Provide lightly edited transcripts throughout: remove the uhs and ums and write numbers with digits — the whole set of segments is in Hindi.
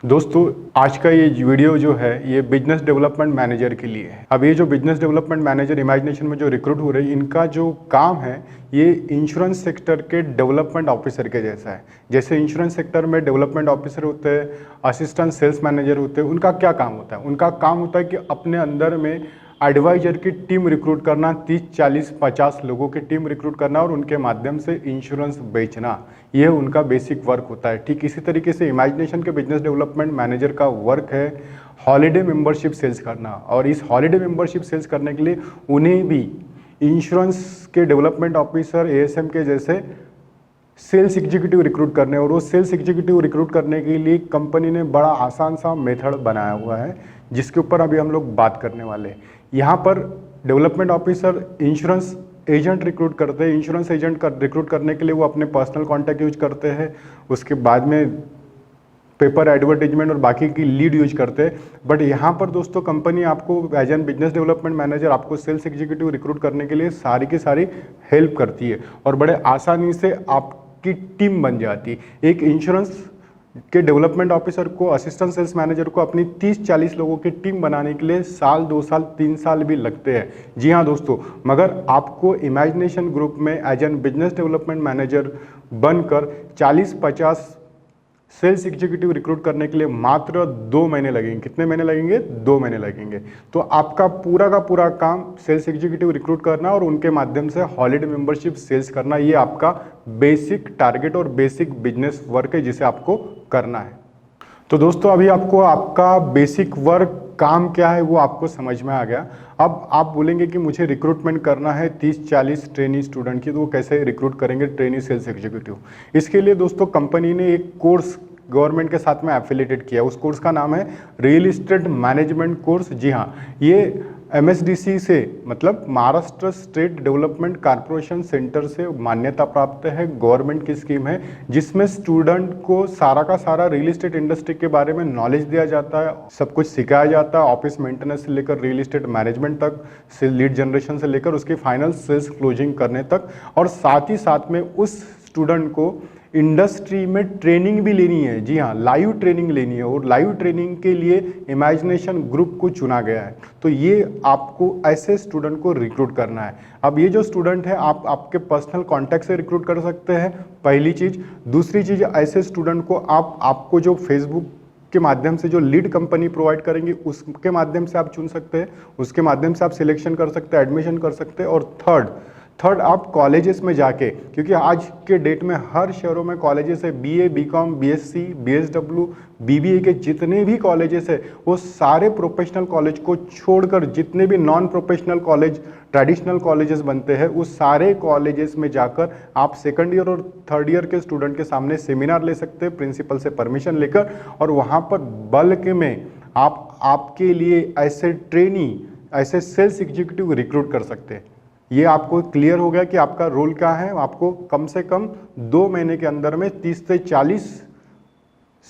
दोस्तों, आज का ये वीडियो जो है ये बिजनेस डेवलपमेंट मैनेजर के लिए है। अब ये जो बिजनेस डेवलपमेंट मैनेजर इमेजिनेशन में जो रिक्रूट हो रहे हैं, इनका जो काम है ये इंश्योरेंस सेक्टर के डेवलपमेंट ऑफिसर के जैसा है। जैसे इंश्योरेंस सेक्टर में डेवलपमेंट ऑफिसर होते हैं, असिस्टेंट सेल्स मैनेजर होते हैं, उनका क्या काम होता है? उनका काम होता है कि अपने अंदर में एडवाइजर की टीम रिक्रूट करना, 30, 40, 50 लोगों की टीम रिक्रूट करना और उनके माध्यम से इंश्योरेंस बेचना, यह उनका बेसिक वर्क होता है। ठीक इसी तरीके से इमेजिनेशन के बिजनेस डेवलपमेंट मैनेजर का वर्क है हॉलीडे मेंबरशिप सेल्स करना, और इस हॉलीडे मेंबरशिप सेल्स करने के लिए उन्हें भी इंश्योरेंस के डेवलपमेंट ऑफिसर एएसएम के जैसे सेल्स एग्जीक्यूटिव रिक्रूट करने, और वो सेल्स एग्जीक्यूटिव रिक्रूट करने के लिए कंपनी ने बड़ा आसान सा मेथड बनाया हुआ है, जिसके ऊपर अभी हम लोग बात करने वाले हैं। यहाँ पर development officer insurance agent recruit करते हैं। इंश्योरेंस एजेंट रिक्रूट करने के लिए वो अपने पर्सनल कॉन्टैक्ट यूज करते हैं, उसके बाद में पेपर एडवर्टीजमेंट और बाकी की लीड यूज करते हैं। बट यहाँ पर दोस्तों कंपनी आपको as an business development manager आपको सेल्स एग्जीक्यूटिव रिक्रूट करने के लिए सारी की सारी हेल्प करती है और बड़े आसानी से आपकी टीम बन जाती है। एक इंश्योरेंस के डेवलपमेंट ऑफिसर को, असिस्टेंट सेल्स मैनेजर को अपनी 30-40 लोगों की टीम बनाने के लिए साल, 2 साल, 3 साल भी लगते हैं। जी हाँ दोस्तों, मगर आपको इमेजिनेशन ग्रुप में as an business development manager बनकर 40-50 सेल्स एग्जीक्यूटिव रिक्रूट करने के लिए मात्र 2 महीने लगेंगे। कितने महीने लगेंगे? 2 महीने लगेंगे। तो आपका पूरा का पूरा काम सेल्स एग्जीक्यूटिव रिक्रूट करना और उनके माध्यम से हॉलीडे मेंबरशिप सेल्स करना, ये आपका बेसिक टारगेट और बेसिक बिजनेस वर्क है जिसे आपको करना है। तो दोस्तों, अभी आपको आपका बेसिक वर्क काम क्या है वो आपको समझ में आ गया। अब आप बोलेंगे कि मुझे रिक्रूटमेंट करना है 30-40 ट्रेनी स्टूडेंट की, तो वो कैसे रिक्रूट करेंगे ट्रेनी सेल्स एग्जीक्यूटिव? इसके लिए दोस्तों कंपनी ने एक कोर्स गवर्नमेंट के साथ में एफिलिएटेड किया। उस कोर्स का नाम है रियल एस्टेट मैनेजमेंट कोर्स। जी हाँ, ये MSDC से मतलब Maharashtra state development corporation centre से मान्यता प्राप्त है, गवर्नमेंट की स्कीम है, जिसमें स्टूडेंट को सारा का सारा रियल एस्टेट इंडस्ट्री के बारे में नॉलेज दिया जाता है, सब कुछ सिखाया जाता है, ऑफिस मेंटेनेंस से लेकर रियल एस्टेट मैनेजमेंट तक, लीड जनरेशन से लेकर उसकी फाइनल सेल्स क्लोजिंग करने तक। और साथ ही साथ में उस स्टूडेंट को इंडस्ट्री में ट्रेनिंग भी लेनी है। जी हाँ, लाइव ट्रेनिंग लेनी है, और लाइव ट्रेनिंग के लिए इमेजिनेशन ग्रुप को चुना गया है। तो ये आपको ऐसे स्टूडेंट को रिक्रूट करना है। अब ये जो स्टूडेंट है आप आपके पर्सनल कॉन्टैक्ट से रिक्रूट कर सकते हैं, पहली चीज़। दूसरी चीज़, ऐसे स्टूडेंट को आपको जो फेसबुक के माध्यम से जो लीड कंपनी प्रोवाइड करेंगे उसके माध्यम से आप चुन सकते हैं, उसके माध्यम से आप सिलेक्शन कर सकते हैं, एडमिशन कर सकते हैं। और थर्ड आप कॉलेजेस में जाके, क्योंकि आज के डेट में हर शहरों में कॉलेजेस है, BA, BCom, BSc, BSW, BBA के जितने भी कॉलेजेस है, वो सारे प्रोफेशनल कॉलेज को छोड़कर जितने भी non professional college, traditional colleges बनते हैं, उस सारे कॉलेजेस में जाकर आप सेकंड ईयर और थर्ड ईयर के स्टूडेंट के सामने सेमिनार ले सकते हैं, प्रिंसिपल से परमिशन लेकर, और वहाँ पर बल्क में आपके लिए ऐसे ट्रेनी, ऐसे सेल्स एग्जीक्यूटिव रिक्रूट कर सकते हैं। ये आपको क्लियर हो गया कि आपका रोल क्या है। आपको कम से कम 2 महीने के अंदर में 30 से 40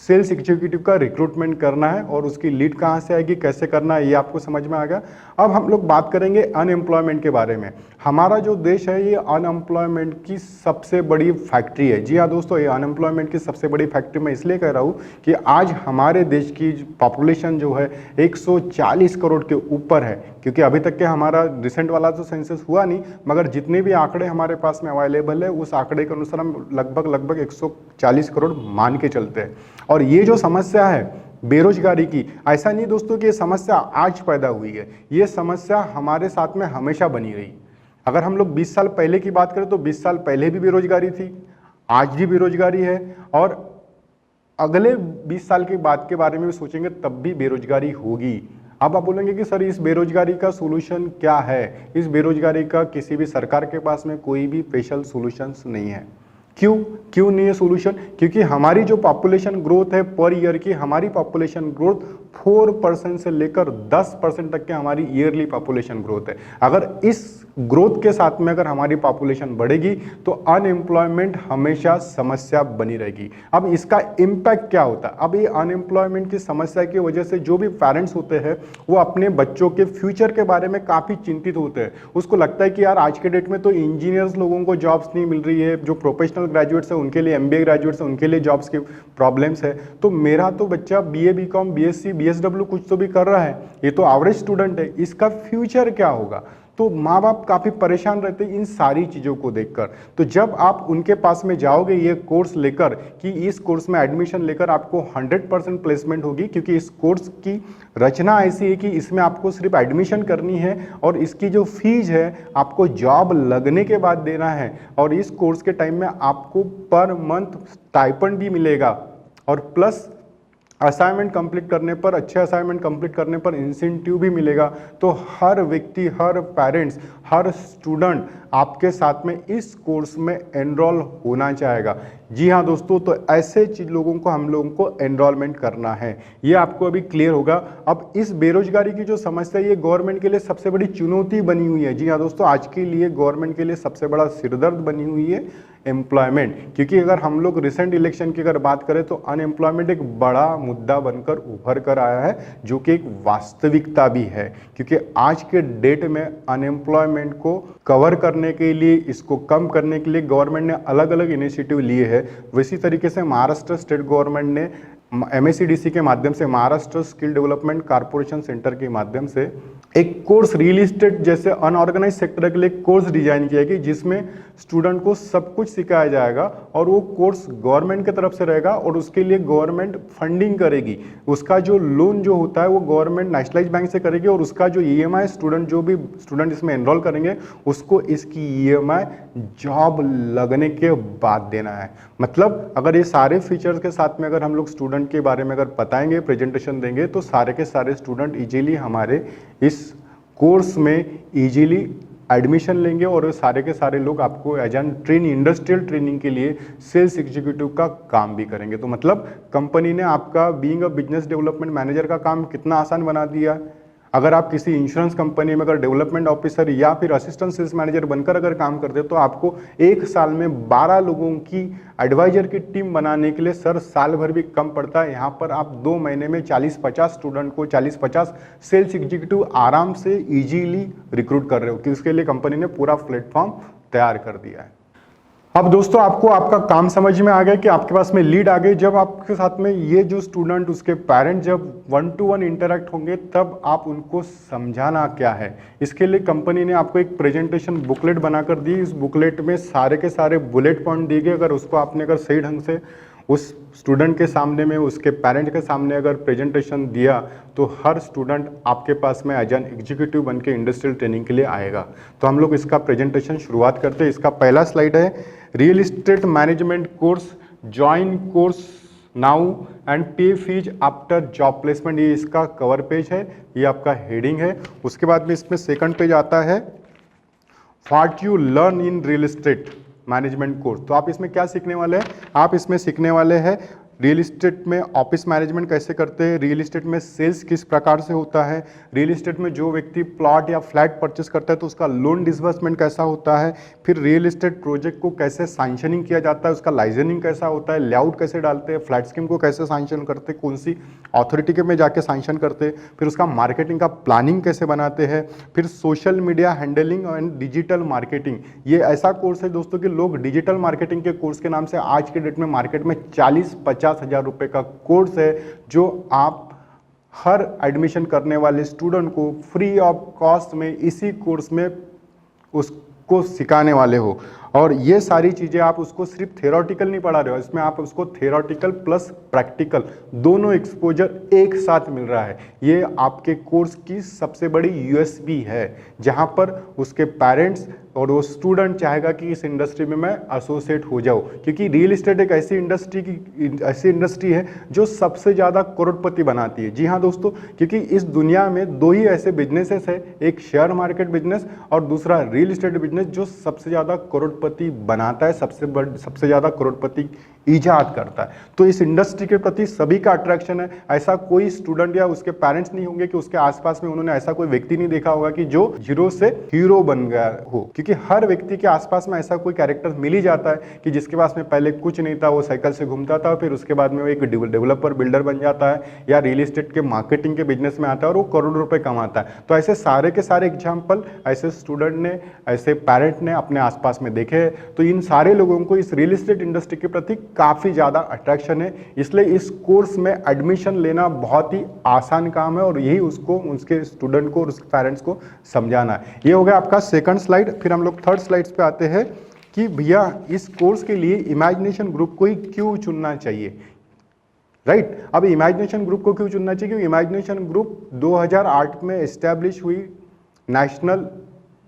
सेल्स एग्जीक्यूटिव का रिक्रूटमेंट करना है, और उसकी लीड कहाँ से आएगी, कैसे करना है, ये आपको समझ में आ गया। अब हम लोग बात करेंगे अनएम्प्लॉयमेंट के बारे में। हमारा जो देश है ये अनएम्प्लॉयमेंट की सबसे बड़ी फैक्ट्री है। जी हाँ दोस्तों, ये अनएम्प्लॉयमेंट की सबसे बड़ी फैक्ट्री मैं इसलिए कह रहा हूँ कि आज हमारे देश की पॉपुलेशन जो है 140 करोड़ के ऊपर है। क्योंकि अभी तक के हमारा रिसेंट वाला तो सेंसस हुआ नहीं, मगर जितने भी आंकड़े हमारे पास में अवेलेबल है उस आंकड़े के अनुसार हम लगभग 140 करोड़ मान के चलते हैं। और ये जो समस्या है बेरोजगारी की, ऐसा नहीं दोस्तों कि ये समस्या आज पैदा हुई है, ये समस्या हमारे साथ में हमेशा बनी रही। अगर हम लोग 20 साल पहले की बात करें तो 20 साल पहले भी बेरोजगारी थी, आज भी बेरोजगारी है, और अगले 20 साल के बाद के बारे में भी सोचेंगे तब भी बेरोजगारी होगी। अब आप बोलेंगे कि सर इस बेरोजगारी का सोल्यूशन क्या है? इस बेरोजगारी का किसी भी सरकार के पास में कोई भी स्पेशल सोल्यूशंस नहीं है। क्यों नहीं है सोल्यूशन? क्योंकि हमारी जो पॉपुलेशन ग्रोथ है पर ईयर की, हमारी पॉपुलेशन ग्रोथ 4% से लेकर 10% तक के हमारी ईयरली पॉपुलेशन ग्रोथ है। अगर इस ग्रोथ के साथ में अगर हमारी पॉपुलेशन बढ़ेगी तो अनएम्प्लॉयमेंट हमेशा समस्या बनी रहेगी। अब इसका इम्पैक्ट क्या होता है? अब ये अनएम्प्लॉयमेंट की समस्या की वजह से जो भी पेरेंट्स होते हैं वो अपने बच्चों के फ्यूचर के बारे में काफ़ी चिंतित होते हैं। उसको लगता है कि यार आज के डेट में तो इंजीनियर्स लोगों को जॉब्स नहीं मिल रही है, जो प्रोफेशनल ग्रेजुएट्स हैं उनके लिए, एमबीए ग्रेजुएट्स हैं उनके लिए जॉब्स की प्रॉब्लम्स है, तो मेरा तो बच्चा बीए बीकॉम बीएससी बीएसडब्ल्यू कुछ तो भी कर रहा है, ये तो एवरेज स्टूडेंट है, इसका फ्यूचर क्या होगा? तो माँ बाप काफ़ी परेशान रहते हैं इन सारी चीज़ों को देखकर। तो जब आप उनके पास में जाओगे ये कोर्स लेकर कि इस कोर्स में एडमिशन लेकर आपको 100% प्लेसमेंट होगी, क्योंकि इस कोर्स की रचना ऐसी है कि इसमें आपको सिर्फ एडमिशन करनी है और इसकी जो फीस है आपको जॉब लगने के बाद देना है, और इस कोर्स के टाइम में आपको पर मंथ स्टाइपेंड भी मिलेगा, और प्लस असाइनमेंट कंप्लीट करने पर, अच्छे असाइनमेंट कंप्लीट करने पर इंसेंटिव भी मिलेगा। तो हर व्यक्ति, हर पेरेंट्स, हर स्टूडेंट आपके साथ में इस कोर्स में एनरोल होना चाहेगा। जी हाँ दोस्तों, तो ऐसे लोगों को हम लोगों को एनरोलमेंट करना है, ये आपको अभी क्लियर होगा। अब इस बेरोजगारी की जो समस्या है ये गवर्नमेंट के लिए सबसे बड़ी चुनौती बनी हुई है। जी हाँ दोस्तों, आज के लिए गवर्नमेंट के लिए सबसे बड़ा सिरदर्द बनी हुई है एम्प्लॉयमेंट, क्योंकि अगर हम लोग रिसेंट इलेक्शन की अगर बात करें तो अनएम्प्लॉयमेंट एक बड़ा मुद्दा बनकर उभर कर आया है, जो कि एक वास्तविकता भी है। क्योंकि आज के डेट में अनएम्प्लॉयमेंट को कवर करने के लिए, इसको कम करने के लिए गवर्नमेंट ने अलग अलग इनिशिएटिव लिए हैं। वैसी तरीके से महाराष्ट्र स्टेट गवर्नमेंट ने MSEDC के माध्यम से, Maharashtra skill development corporation centre के माध्यम से एक कोर्स रियल इस्टेट जैसे अनऑर्गेनाइज सेक्टर के लिए कोर्स डिजाइन किया गया, जिसमें स्टूडेंट को सब कुछ सिखाया जाएगा और वो कोर्स गवर्नमेंट की तरफ से रहेगा और उसके लिए गवर्नमेंट फंडिंग करेगी। उसका जो लोन जो होता है वो गवर्नमेंट नेशनलाइज बैंक से करेगी, और उसका जो EMI स्टूडेंट, जो भी स्टूडेंट इसमें एनरोल करेंगे उसको इसकी EMI जॉब लगने के बाद देना है। मतलब अगर ये सारे फीचर्स के साथ में अगर हम लोग स्टूडेंट के बारे में अगर बताएंगे, प्रेजेंटेशन देंगे, तो सारे के सारे स्टूडेंट इजीली हमारे इस कोर्स में इजीली एडमिशन लेंगे, और सारे के सारे लोग आपको एज एन इंडस्ट्रियल ट्रेनिंग के लिए सेल्स एग्जीक्यूटिव का काम भी करेंगे। तो मतलब कंपनी ने आपका being a business development manager का काम कितना आसान बना दिया। अगर आप किसी इंश्योरेंस कंपनी में अगर डेवलपमेंट ऑफिसर या फिर असिस्टेंट सेल्स मैनेजर बनकर अगर काम करते हो तो आपको एक साल में 12 लोगों की एडवाइजर की टीम बनाने के लिए सर साल भर भी कम पड़ता है। यहाँ पर आप 2 महीने में 40-50 स्टूडेंट को, 40-50 सेल्स एग्जीक्यूटिव आराम से इजीली रिक्रूट कर रहे हो, कि उसके लिए कंपनी ने पूरा प्लेटफॉर्म तैयार कर दिया है। अब दोस्तों आपको आपका काम समझ में आ गया कि आपके पास में लीड आ गई। जब आपके साथ में ये जो स्टूडेंट, उसके पेरेंट जब 1-to-1 इंटरेक्ट होंगे तब आप उनको समझाना क्या है। इसके लिए कंपनी ने आपको एक प्रेजेंटेशन बुकलेट बनाकर दी। इस बुकलेट में सारे के सारे बुलेट पॉइंट दिए गए। अगर उसको आपने अगर सही ढंग से उस स्टूडेंट के सामने में, उसके पेरेंट के सामने अगर प्रेजेंटेशन दिया तो हर स्टूडेंट आपके पास में एज एन एग्जीक्यूटिव बन के इंडस्ट्रियल ट्रेनिंग के लिए आएगा। तो हम लोग इसका प्रेजेंटेशन शुरुआत करते हैं। इसका पहला स्लाइड है real estate management course, join course now and पे फीज आफ्टर जॉब प्लेसमेंट। ये इसका कवर पेज है, ये आपका हेडिंग है। उसके बाद में इसमें सेकंड पेज आता है what you learn in real estate management course. तो आप इसमें क्या सीखने वाले हैं? आप इसमें सीखने वाले हैं रियल इस्टेट में ऑफिस मैनेजमेंट कैसे करते हैं, रियल इस्टेट में सेल्स किस प्रकार से होता है, रियल इस्टेट में जो व्यक्ति प्लॉट या फ्लैट परचेस करता है तो उसका लोन डिसबर्समेंट कैसा होता है, फिर रियल इस्टेट प्रोजेक्ट को कैसे सैंक्शनिंग किया जाता है, उसका लाइसेंसिंग कैसा होता है, लेआउट कैसे डालते हैं, फ्लैट स्कीम को कैसे सैंक्शन करते हैं, कौन सी अथॉरिटी के में जाके सैंक्शन करते हैं, फिर उसका मार्केटिंग का प्लानिंग कैसे बनाते हैं, फिर social media handling and digital marketing. ये ऐसा कोर्स है दोस्तों कि लोग डिजिटल मार्केटिंग के कोर्स के नाम से आज के डेट में मार्केट में 40-50 हज़ार रुपए का कोर्स है, जो आप हर एडमिशन करने वाले स्टूडेंट को फ्री ऑफ कॉस्ट में इसी कोर्स में उसको सिखाने वाले हो। और ये सारी चीज़ें आप उसको सिर्फ थ्योरेटिकल नहीं पढ़ा रहे हो, इसमें आप उसको थ्योरेटिकल प्लस प्रैक्टिकल दोनों एक्सपोजर एक साथ मिल रहा है। ये आपके कोर्स की सबसे बड़ी यूएसपी है, जहाँ पर उसके पेरेंट्स और वो स्टूडेंट चाहेगा कि इस इंडस्ट्री में मैं एसोसिएट हो जाऊँ, क्योंकि रियल इस्टेट एक ऐसी इंडस्ट्री है जो सबसे ज़्यादा करोड़पति बनाती है। जी हाँ दोस्तों, क्योंकि इस दुनिया में दो ही ऐसे बिजनेसेस है, एक शेयर मार्केट बिजनेस और दूसरा रियल इस्टेट बिजनेस, जो सबसे ज़्यादा करोड़पति बनाता है, सबसे ज़्यादा करोड़पति ईजाद करता है। तो इस इंडस्ट्री के प्रति सभी का अट्रैक्शन है। ऐसा कोई स्टूडेंट या उसके पेरेंट्स नहीं होंगे कि उसके आसपास में उन्होंने ऐसा कोई व्यक्ति नहीं देखा होगा कि जो जीरो से हीरो बन गया हो, क्योंकि हर व्यक्ति के आसपास में ऐसा कोई कैरेक्टर मिल ही जाता है कि जिसके पास में पहले कुछ नहीं था, वो साइकिल से घूमता था, फिर उसके बाद में वो एक डेवलपर बिल्डर बन जाता है या रियल एस्टेट के मार्केटिंग के बिजनेस में आता है और वो करोड़ों रुपए कमाता है। तो ऐसे सारे के सारे एग्जाम्पल ऐसे स्टूडेंट ने, ऐसे पेरेंट ने अपने आसपास में देखे हैं। तो इन सारे लोगों को इस रियल एस्टेट इंडस्ट्री के प्रति काफ़ी ज़्यादा अट्रैक्शन है, इसलिए इस कोर्स में एडमिशन लेना बहुत ही आसान काम है और यही उसको, उसके स्टूडेंट को और उसके पेरेंट्स को समझाना है। ये हो गया आपका सेकंड स्लाइड। फिर हम लोग थर्ड स्लाइड्स पे आते हैं कि भैया इस कोर्स के लिए इमेजिनेशन ग्रुप को ही क्यों चुनना चाहिए, राइट। अब इमेजिनेशन ग्रुप को क्यों चुनना चाहिए, क्योंकि इमेजिनेशन ग्रुप 2008 में एस्टैब्लिश हुई national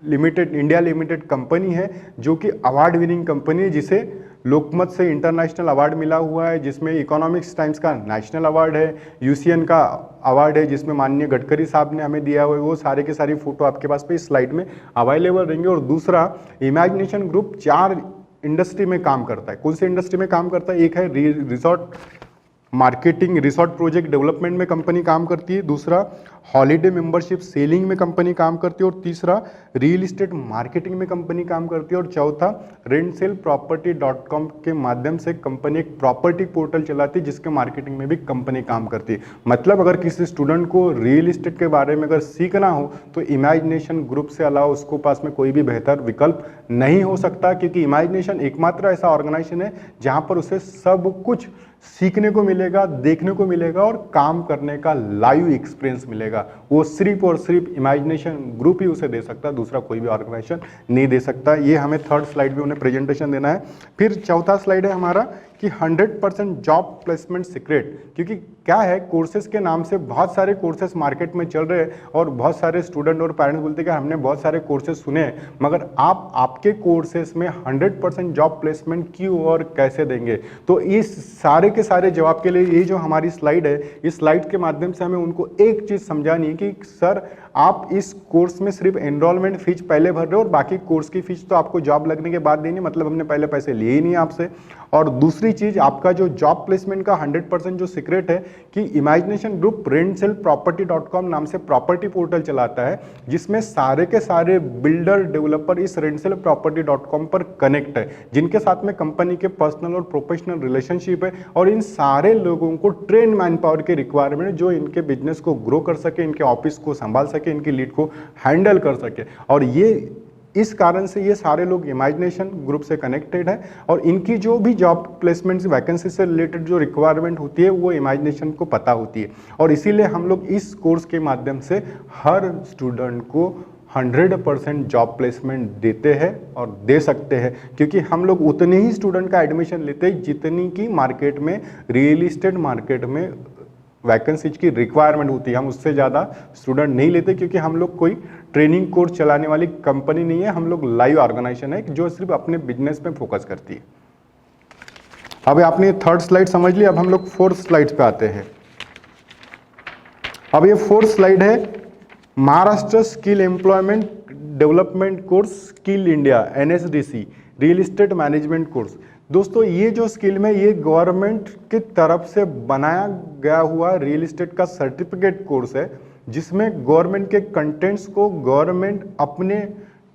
limited India limited company है, जो कि अवार्ड विनिंग कंपनी है, जिसे लोकमत से इंटरनेशनल अवार्ड मिला हुआ है, जिसमें इकोनॉमिक्स टाइम्स का नेशनल अवार्ड है, यूसीएन का अवार्ड है, जिसमें माननीय गडकरी साहब ने हमें दिया हुआ है। वो सारे के सारी फोटो आपके पास पे इस स्लाइड में अवेलेबल रहेंगे। और दूसरा, इमेजिनेशन ग्रुप 4 इंडस्ट्री में काम करता है। कौन सी इंडस्ट्री में काम करता है, एक है resort marketing, resort project development में कंपनी काम करती है, दूसरा हॉलीडे मेंबरशिप सेलिंग में कंपनी काम करती है, और तीसरा रियल एस्टेट मार्केटिंग में कंपनी काम करती है, और चौथा rentsalproperty.com के माध्यम से कंपनी एक प्रॉपर्टी पोर्टल चलाती है, जिसके मार्केटिंग में भी कंपनी काम करती है। मतलब अगर किसी स्टूडेंट को रियल एस्टेट के बारे में अगर सीखना हो तो इमेजिनेशन ग्रुप से अलावा उसको पास में कोई भी बेहतर विकल्प नहीं हो सकता, क्योंकि इमेजिनेशन एकमात्र ऐसा ऑर्गेनाइजेशन है जहां पर उसे सब कुछ सीखने को मिलेगा, देखने को मिलेगा और काम करने का लाइव एक्सपीरियंस मिलेगा। वो सिर्फ और सिर्फ इमेजिनेशन ग्रुप ही उसे दे सकता है, दूसरा कोई भी ऑर्गेनाइजेशन नहीं दे सकता। ये हमें थर्ड स्लाइड में उन्हें प्रेजेंटेशन देना है। फिर चौथा स्लाइड है हमारा कि 100% जॉब प्लेसमेंट सीक्रेट, क्योंकि क्या है, कोर्सेज के नाम से बहुत सारे कोर्सेज मार्केट में चल रहे हैं और बहुत सारे स्टूडेंट और पेरेंट्स बोलते हैं कि हमने बहुत सारे कोर्सेज सुने हैं, मगर आप आपके कोर्सेज में 100% जॉब प्लेसमेंट क्यों और कैसे देंगे। तो इस सारे के सारे जवाब के लिए ये जो हमारी स्लाइड है, इस स्लाइड के माध्यम से हमें उनको एक चीज़ समझानी है कि सर आप इस कोर्स में सिर्फ एनरोलमेंट फीस पहले भर रहे हो और बाकी कोर्स की फीस तो आपको जॉब लगने के बाद देनी, मतलब हमने पहले पैसे लिए ही नहीं आपसे। और दूसरी चीज, आपका जो जॉब प्लेसमेंट का 100% जो सीक्रेट है कि इमेजिनेशन ग्रुप rentsalproperty.com नाम से प्रॉपर्टी पोर्टल चलाता है, जिसमें सारे के सारे बिल्डर डेवलपर इस rentsalproperty.com पर कनेक्ट है, जिनके साथ में कंपनी के पर्सनल और प्रोफेशनल रिलेशनशिप है। और इन सारे लोगों को ट्रेन मैन पावर की रिक्वायरमेंट है, जो इनके बिजनेस को ग्रो कर सके, इनके ऑफिस को संभाल सके, इनकी लीड को हैंडल कर सके। और ये इस कारण से ये सारे लोग इमेजिनेशन ग्रुप से कनेक्टेड है और इनकी जो भी जॉब प्लेसमेंट वैकेंसी से रिलेटेड जो रिक्वायरमेंट होती है वो इमेजिनेशन को पता होती है। और इसीलिए हम लोग इस कोर्स के माध्यम से हर स्टूडेंट को 100% जॉब प्लेसमेंट देते हैं और दे सकते हैं, क्योंकि हम लोग उतने ही स्टूडेंट का एडमिशन लेते हैं जितनी की मार्केट में, रियल एस्टेट मार्केट में वैकेंसीज की रिक्वायरमेंट होती है। हम उससे ज़्यादा स्टूडेंट नहीं लेते, क्योंकि हम लोग कोई ट्रेनिंग कोर्स चलाने वाली कंपनी नहीं है, हम लोग लाइव ऑर्गेनाइजेशन है जो सिर्फ अपने बिजनेस पे फोकस करती है। अब आपने थर्ड स्लाइड समझ ली, अब हम लोग फोर्थ स्लाइड पे आते हैं। अब ये फोर्थ स्लाइड है Maharashtra skill employment development course skill India NSDC real estate management course. दोस्तों ये जो स्किल में, ये गवर्नमेंट की तरफ से बनाया गया हुआ रियल एस्टेट का सर्टिफिकेट कोर्स है, जिसमें गवर्नमेंट के कंटेंट्स को गवर्नमेंट अपने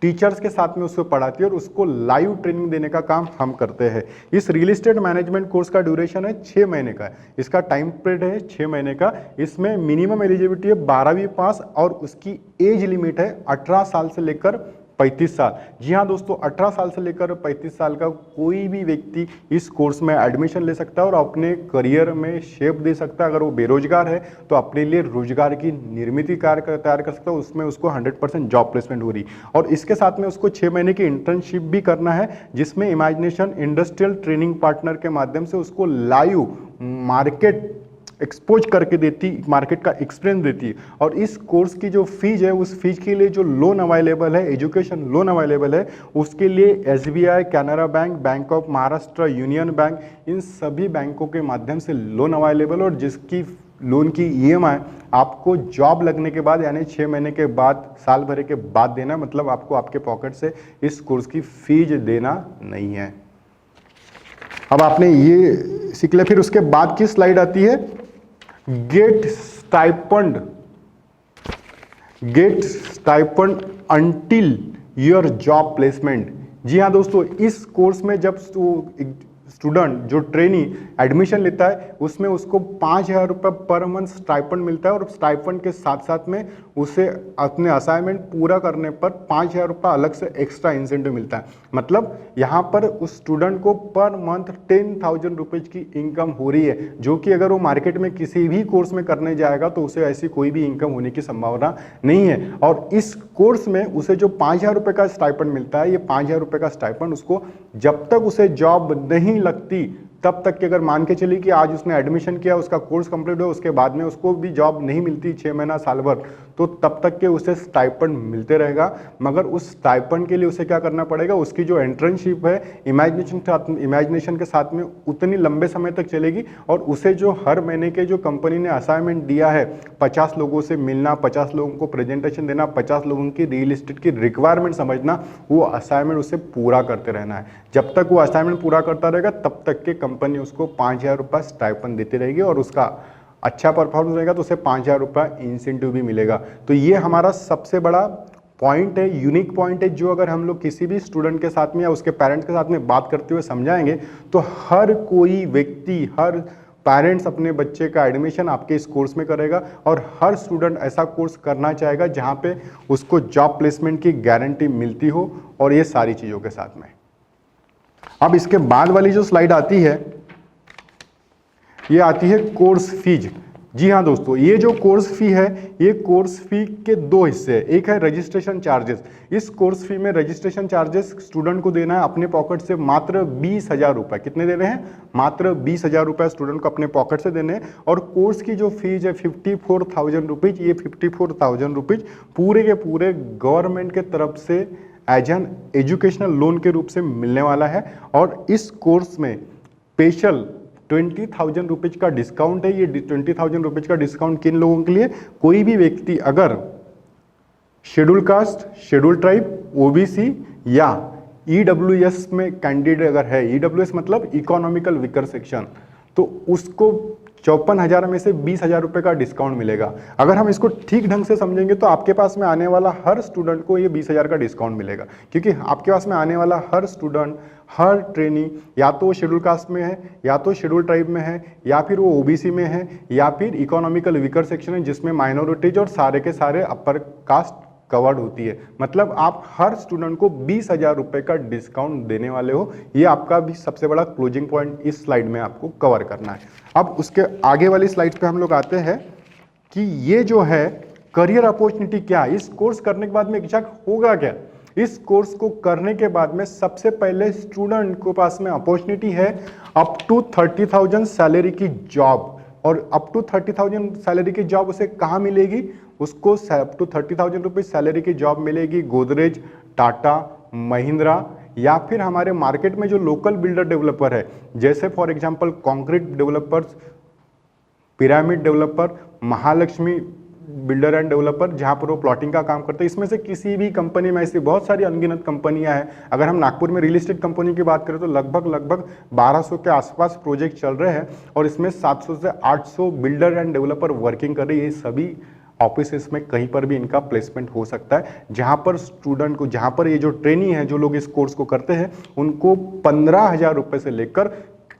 टीचर्स के साथ में उसको पढ़ाती है और उसको लाइव ट्रेनिंग देने का काम हम करते हैं। इस रियल एस्टेट मैनेजमेंट कोर्स का ड्यूरेशन है 6 महीने का, इसका टाइम पीरियड है 6 महीने का। इसमें मिनिमम एलिजिबिलिटी है 12वीं पास और उसकी एज लिमिट है 18 साल से लेकर 35 साल। जी हाँ दोस्तों, 18 साल से लेकर 35 साल का कोई भी व्यक्ति इस कोर्स में एडमिशन ले सकता है और अपने करियर में शेप दे सकता है। अगर वो बेरोजगार है तो अपने लिए रोजगार की निर्मित तैयार कर सकता है, उसमें उसको 100% जॉब प्लेसमेंट हो रही। और इसके साथ में उसको 6 महीने की इंटर्नशिप भी करना है, जिसमें इमेजिनेशन इंडस्ट्रियल ट्रेनिंग पार्टनर के माध्यम से उसको लाइव मार्केट एक्सपोज करके देती, मार्केट का एक्सपीरियंस देती है। और इस कोर्स की जो फीस है, उस फीस के लिए जो लोन अवेलेबल है, एजुकेशन लोन अवेलेबल है, उसके लिए SBI, Canara bank, bank of Maharashtra, union bank, इन सभी बैंकों के माध्यम से लोन अवेलेबल, और जिसकी लोन की EMI आपको जॉब लगने के बाद यानी 6 महीने के बाद, साल भर के बाद देना, मतलब आपको आपके पॉकेट से इस कोर्स की फीस देना नहीं है। अब आपने ये सीख लिया। फिर उसके बाद की स्लाइड आती है get stipend, get stipend until your job placement. जी हाँ दोस्तों, इस कोर्स में जब स्टूडेंट जो ट्रेनी एडमिशन लेता है उसमें उसको 5,000 रुपये पर मंथ स्टाइपेंड मिलता है, और स्टाइपेंड के साथ साथ में उसे अपने असाइनमेंट पूरा करने पर 5,000 रुपये अलग से एक्स्ट्रा इंसेंटिव मिलता है। मतलब यहाँ पर उस स्टूडेंट को पर मंथ 10,000 रुपीज़ की इनकम हो रही है, जो कि अगर वो मार्केट में किसी भी कोर्स में करने जाएगा तो उसे ऐसी कोई भी इनकम होने की संभावना नहीं है। और इस कोर्स में उसे जो 5,000 रुपये का स्टाइपेंड मिलता है, ये 5,000 रुपये का स्टाइपेंड उसको जब तक उसे जॉब नहीं लगती तब तक कि, अगर मान के चलिए कि आज उसने एडमिशन किया, उसका कोर्स कंप्लीट हुआ, उसके बाद में उसको भी जॉब नहीं मिलती 6 महीना साल भर, तो तब तक के उसे स्टाइपेंड मिलते रहेगा। मगर उस स्टाइपेंड के लिए उसे क्या करना पड़ेगा, उसकी जो इंटर्नशिप है इमेजिनेशन के साथ में उतनी लंबे समय तक चलेगी, और उसे जो हर महीने के जो कंपनी ने असाइनमेंट दिया है, 50 लोगों से मिलना, 50 लोगों को प्रेजेंटेशन देना, 50 लोगों की रियल एस्टेट की रिक्वायरमेंट समझना, वो असाइनमेंट उसे पूरा करते रहना है। जब तक वो असाइनमेंट पूरा करता रहेगा तब तक के कंपनी उसको 5,000 रुपये स्टाइपेंड देती रहेगी, और उसका अच्छा परफॉर्मेंस रहेगा तो उसे 5,000 रुपये इंसेंटिव भी मिलेगा। तो ये हमारा सबसे बड़ा पॉइंट है, यूनिक पॉइंट है, जो अगर हम लोग किसी भी स्टूडेंट के साथ में या उसके पेरेंट्स के साथ में बात करते हुए समझाएंगे तो हर कोई व्यक्ति, हर पेरेंट्स अपने बच्चे का एडमिशन आपके इस कोर्स में करेगा, और हर स्टूडेंट ऐसा कोर्स करना चाहेगा जहाँ पे उसको जॉब प्लेसमेंट की गारंटी मिलती हो, और ये सारी चीज़ों के साथ में। अब इसके बाद वाली जो स्लाइड आती है ये आती है कोर्स फीज। जी हाँ दोस्तों, ये जो कोर्स फी है, ये कोर्स फी के दो हिस्से हैं। एक है रजिस्ट्रेशन चार्जेस। इस कोर्स फी में रजिस्ट्रेशन चार्जेस स्टूडेंट को देना है अपने पॉकेट से मात्र 20,000 रुपये। कितने दे रहे हैं? मात्र 20,000 रुपये स्टूडेंट को अपने पॉकेट से देने हैं। और कोर्स की जो फीस है 54,000 रुपीज़, ये 54,000 रुपीज़ पूरे के पूरे गवर्नमेंट के तरफ से एज एन एजुकेशनल लोन के रूप से मिलने वाला है। और इस कोर्स में स्पेशल 20,000 रुपीज़ का डिस्काउंट है। ये 20,000 रुपीज़ का डिस्काउंट किन लोगों के लिए? कोई भी व्यक्ति अगर schedule caste, schedule tribe, OBC या ईडब्ल्यूएस में कैंडिडेट अगर है, ईडब्ल्यूएस मतलब इकोनॉमिकल वीकर सेक्शन, तो उसको 54,000 में से 20,000 रुपये का डिस्काउंट मिलेगा। अगर हम इसको ठीक ढंग से समझेंगे तो आपके पास में आने वाला हर स्टूडेंट को ये 20,000 का डिस्काउंट मिलेगा, क्योंकि आपके पास में आने वाला हर स्टूडेंट, हर ट्रेनी या तो शेड्यूल कास्ट में है, या तो शेड्यूल ट्राइब में है, या फिर वो ओबीसी में है, या फिर इकोनॉमिकल वीकर सेक्शन है जिसमें माइनॉरिटीज और सारे के सारे अपर कास्ट कवर्ड होती है। मतलब आप हर स्टूडेंट को 20,000 रुपये का डिस्काउंट देने वाले हो। ये आपका भी सबसे बड़ा क्लोजिंग पॉइंट इस स्लाइड में आपको कवर करना है। अब उसके आगे वाली स्लाइड पे हम लोग आते हैं कि ये जो है करियर अपॉर्चुनिटी क्या, इस कोर्स करने के बाद में एग्जैक्ट होगा क्या। इस कोर्स को करने के बाद में सबसे पहले स्टूडेंट को पास में अपॉर्चुनिटी है अप टू 30,000 सैलरी की जॉब। और अप टू 30,000 सैलरी की जॉब उसे कहाँ मिलेगी? उसको अप टू 30,000 रुपीज़ सैलरी की जॉब मिलेगी गोदरेज, टाटा, महिंद्रा, या फिर हमारे मार्केट में जो लोकल बिल्डर डेवलपर है, जैसे for example concrete developers, pyramid developer, Mahalakshmi builder end developer, जहां पर वो प्लॉटिंग का काम करते हैं। इसमें से किसी भी कंपनी में ऐसी बहुत सारी अनगिनत कंपनियां हैं। अगर हम नागपुर में रियल एस्टेट कंपनी की बात करें तो लगभग 1200 के आसपास प्रोजेक्ट चल रहे हैं, और इसमें 700 से 800 बिल्डर एंड डेवलपर वर्किंग कर रहे हैं। ये सभी ऑफिस में कहीं पर भी इनका प्लेसमेंट हो सकता है, जहां पर स्टूडेंट को, जहां पर ये जो ट्रेनी है, जो लोग इस कोर्स को करते हैं, उनको 15,000 रुपये से लेकर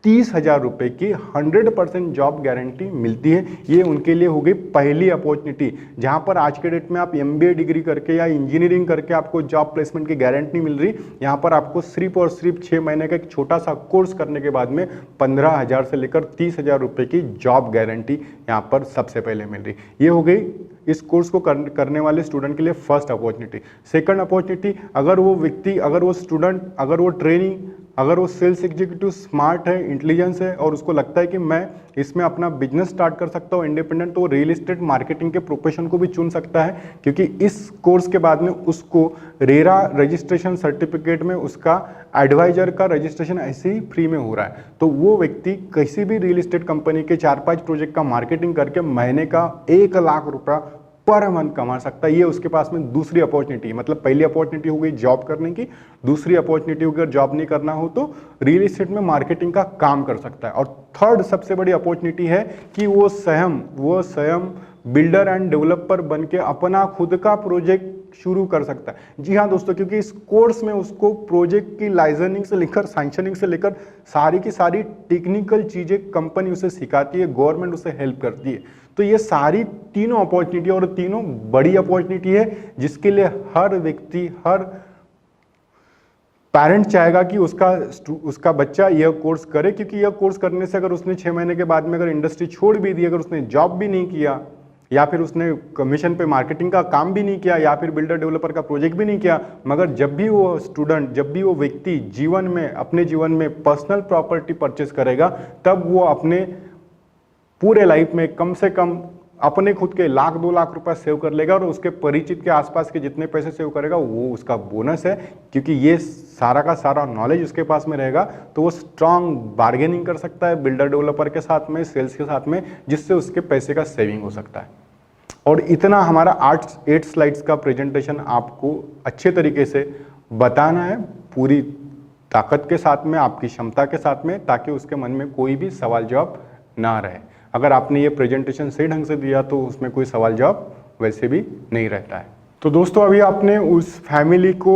30,000 रुपये की 100% जॉब गारंटी मिलती है। ये उनके लिए हो गई पहली अपॉर्चुनिटी, जहां पर आज के डेट में आप MBA डिग्री करके या इंजीनियरिंग करके आपको जॉब प्लेसमेंट की गारंटी मिल रही। यहाँ पर आपको सिर्फ और सिर्फ 6 महीने का एक छोटा सा कोर्स करने के बाद में 15,000 से लेकर 30,000 रुपये की जॉब गारंटी यहाँ पर सबसे पहले मिल रही। ये हो गई इस कोर्स को करने वाले स्टूडेंट के लिए फर्स्ट अपॉर्चुनिटी। सेकंड अपॉर्चुनिटी, अगर वो व्यक्ति, अगर वो स्टूडेंट, अगर वो ट्रेनी, अगर वो सेल्स एग्जीक्यूटिव स्मार्ट है, इंटेलिजेंस है, और उसको लगता है कि मैं इसमें अपना बिजनेस स्टार्ट कर सकता हूँ इंडिपेंडेंट, तो वो रियल एस्टेट मार्केटिंग के प्रोफेशन को भी चुन सकता है, क्योंकि इस कोर्स के बाद में उसको रेरा रजिस्ट्रेशन सर्टिफिकेट में उसका एडवाइजर का रजिस्ट्रेशन ऐसे ही फ्री में हो रहा है। तो वो व्यक्ति किसी भी रियल एस्टेट कंपनी के 4-5 प्रोजेक्ट का मार्केटिंग करके महीने का 1 लाख रुपया पर मंथ कमा सकता है। ये उसके पास में दूसरी अपॉर्चुनिटी है। मतलब पहली अपॉर्चुनिटी हो गई जॉब करने की, दूसरी अपॉर्चुनिटी होगी अगर जॉब नहीं करना हो तो रियल एस्टेट में मार्केटिंग का काम कर सकता है। और थर्ड सबसे बड़ी अपॉर्चुनिटी है कि वो स्वयं बिल्डर एंड डेवलपर बन के अपना खुद का प्रोजेक्ट शुरू कर सकता है। जी हाँ दोस्तों, क्योंकि इस कोर्स में उसको प्रोजेक्ट की लाइसेंसिंग से लेकर सैंक्शनिंग से लेकर सारी की सारी टेक्निकल चीजें कंपनी उसे सिखाती है, गवर्नमेंट उसे हेल्प करती है। तो ये सारी तीनों अपॉर्चुनिटी और तीनों बड़ी अपॉर्चुनिटी है जिसके लिए हर व्यक्ति, हर पेरेंट चाहेगा कि उसका बच्चा यह कोर्स करे, क्योंकि यह कोर्स करने से अगर उसने 6 महीने के बाद में अगर इंडस्ट्री छोड़ भी दी, अगर उसने जॉब भी नहीं किया, या फिर उसने कमीशन पे मार्केटिंग का काम भी नहीं किया, या फिर बिल्डर डेवलपर का प्रोजेक्ट भी नहीं किया, मगर जब भी वो स्टूडेंट, जब भी वो व्यक्ति जीवन में, अपने जीवन में पर्सनल प्रॉपर्टी परचेस करेगा, तब वो अपने पूरे लाइफ में कम से कम अपने खुद के 1-2 लाख रुपए सेव कर लेगा, और उसके परिचित के आसपास के जितने पैसे सेव करेगा वो उसका बोनस है। क्योंकि ये सारा का सारा नॉलेज उसके पास में रहेगा तो वो स्ट्रांग बार्गेनिंग कर सकता है बिल्डर डेवलपर के साथ में, सेल्स के साथ में, जिससे उसके पैसे का सेविंग हो सकता है। और इतना हमारा 8 स्लाइड्स का प्रेजेंटेशन आपको अच्छे तरीके से बताना है, पूरी ताकत के साथ में, आपकी क्षमता के साथ में, ताकि उसके मन में कोई भी सवाल जवाब ना रहे। अगर आपने ये प्रेजेंटेशन सही ढंग से दिया तो उसमें कोई सवाल जवाब वैसे भी नहीं रहता है। तो दोस्तों अभी आपने उस फैमिली को,